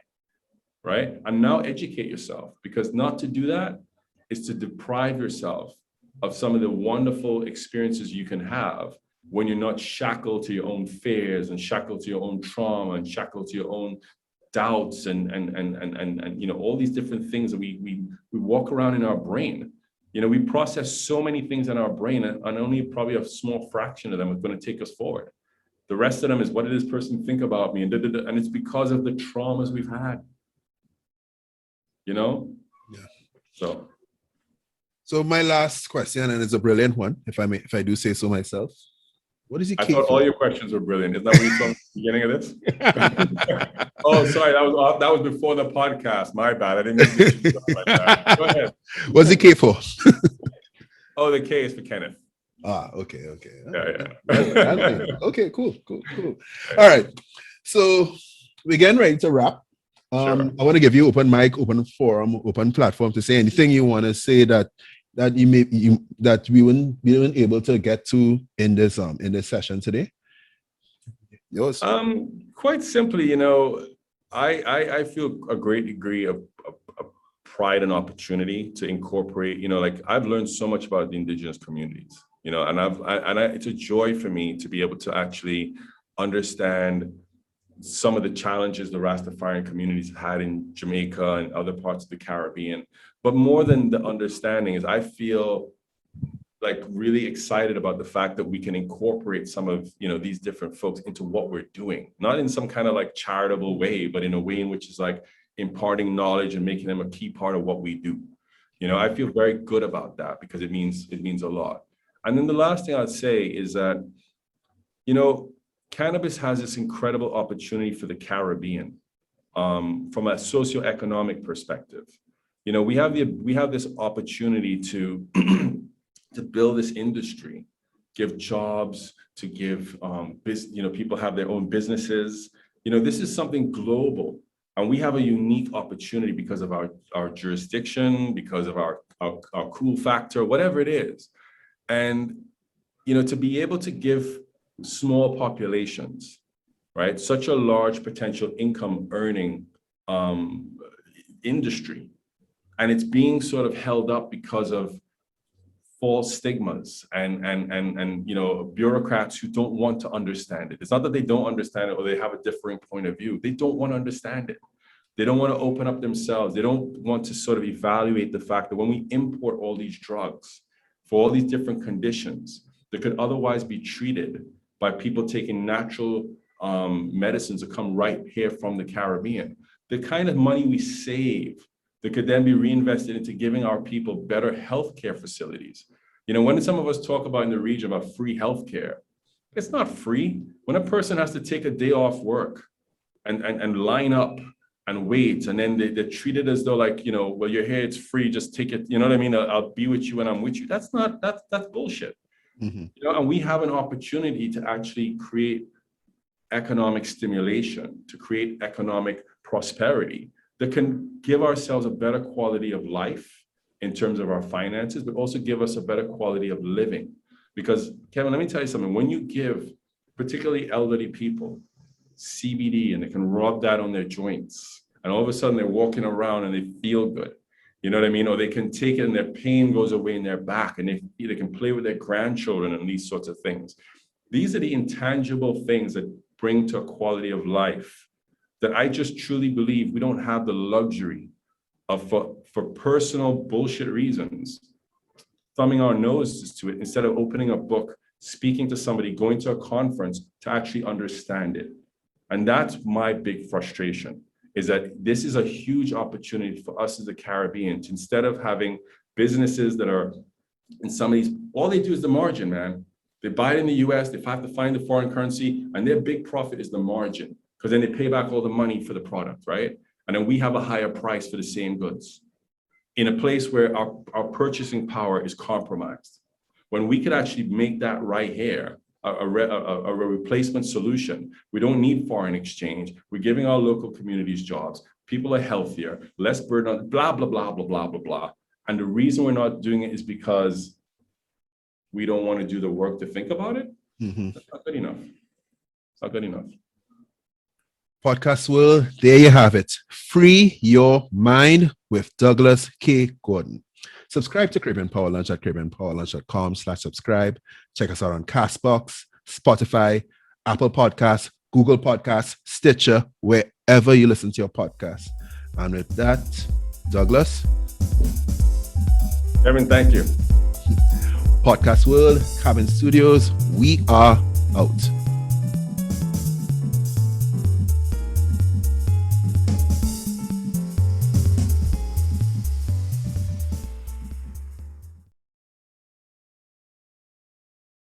right? And now educate yourself, because not to do that is to deprive yourself of some of the wonderful experiences you can have when you're not shackled to your own fears and shackled to your own trauma and shackled to your own doubts and all these different things that we walk around in our brain. We process so many things in our brain, and only probably a small fraction of them is going to take us forward. The rest of them is, what did this person think about me? And it's because of the traumas we've had. Yeah. So my last question, and it's a brilliant one, if I do say so myself. What is it? I thought all your questions were brilliant. Isn't that what you saw at the beginning of this? Oh, sorry, that was before the podcast. My bad. I didn't mean to do stuff like that. Go ahead. What's the K for? Oh, the K is for Kenneth. Okay. Yeah. Okay, cool. All right. So we're getting ready to wrap. Sure. I want to give you open mic, open forum, open platform to say anything you want to say that we weren't able to get to in this session today. Yours. Quite simply, I feel a great degree of pride and opportunity to incorporate. I've learned so much about the indigenous communities. And it's a joy for me to be able to actually understand some of the challenges the Rastafarian communities have had in Jamaica and other parts of the Caribbean. But more than the understanding is I feel like really excited about the fact that we can incorporate some of these different folks into what we're doing, not in some kind of like charitable way, but in a way in which is like imparting knowledge and making them a key part of what we do. I feel very good about that because it means a lot. And then the last thing I'd say is that cannabis has this incredible opportunity for the Caribbean from a socioeconomic perspective. We have this opportunity to to build this industry, give jobs, to give people have their own businesses. This is something global, and we have a unique opportunity because of our jurisdiction, because of our cool factor, whatever it is. And to be able to give small populations, right, such a large potential income earning industry, and it's being sort of held up because of false stigmas and bureaucrats who don't want to understand it. It's not that they don't understand it or they have a differing point of view. They don't want to understand it. They don't want to open up themselves. They don't want to sort of evaluate the fact that when we import all these drugs for all these different conditions that could otherwise be treated by people taking natural medicines that come right here from the Caribbean, the kind of money we save that could then be reinvested into giving our people better healthcare facilities. You know, when some of us talk about in the region about free healthcare, it's not free. When a person has to take a day off work and line up and wait, and then they're treated as though like, you know, well, you're here, it's free, just take it. You know what I mean? I'll be with you when I'm with you. That's bullshit. Mm-hmm. You know, and we have an opportunity to actually create economic stimulation, to create economic prosperity that can give ourselves a better quality of life in terms of our finances, but also give us a better quality of living. Because Kevin, let me tell you something, when you give particularly elderly people CBD and they can rub that on their joints, and all of a sudden they're walking around and they feel good, you know what I mean? Or they can take it and their pain goes away in their back, and they can play with their grandchildren and these sorts of things. These are the intangible things that bring to a quality of life that I just truly believe we don't have the luxury of, for personal bullshit reasons, thumbing our noses to it instead of opening a book, speaking to somebody, going to a conference to actually understand it. And that's my big frustration, is that this is a huge opportunity for us as the Caribbean to, instead of having businesses that are in some of these, all they do is the margin, man. They buy it in the US, they have to find the foreign currency, and their big profit is the margin, because then they pay back all the money for the product, right? And then we have a higher price for the same goods in a place where our purchasing power is compromised. When we could actually make that right here, a replacement solution. We don't need foreign exchange. We're giving our local communities jobs. People are healthier, less burden on blah, blah, blah, blah, blah, blah, blah. And the reason we're not doing it is because we don't want to do the work to think about it. Mm-hmm. That's not good enough. It's not good enough. Podcast world, there you have it. Free your mind with Douglas K. Gordon. Subscribe to Caribbean Power Lunch at caribbeanpowerlunch.com/subscribe. Check us out on Castbox, Spotify, Apple Podcasts, Google Podcasts, Stitcher, wherever you listen to your podcast. And with that, Douglas. Kevin, thank you. Podcast World, Cabin Studios, we are out.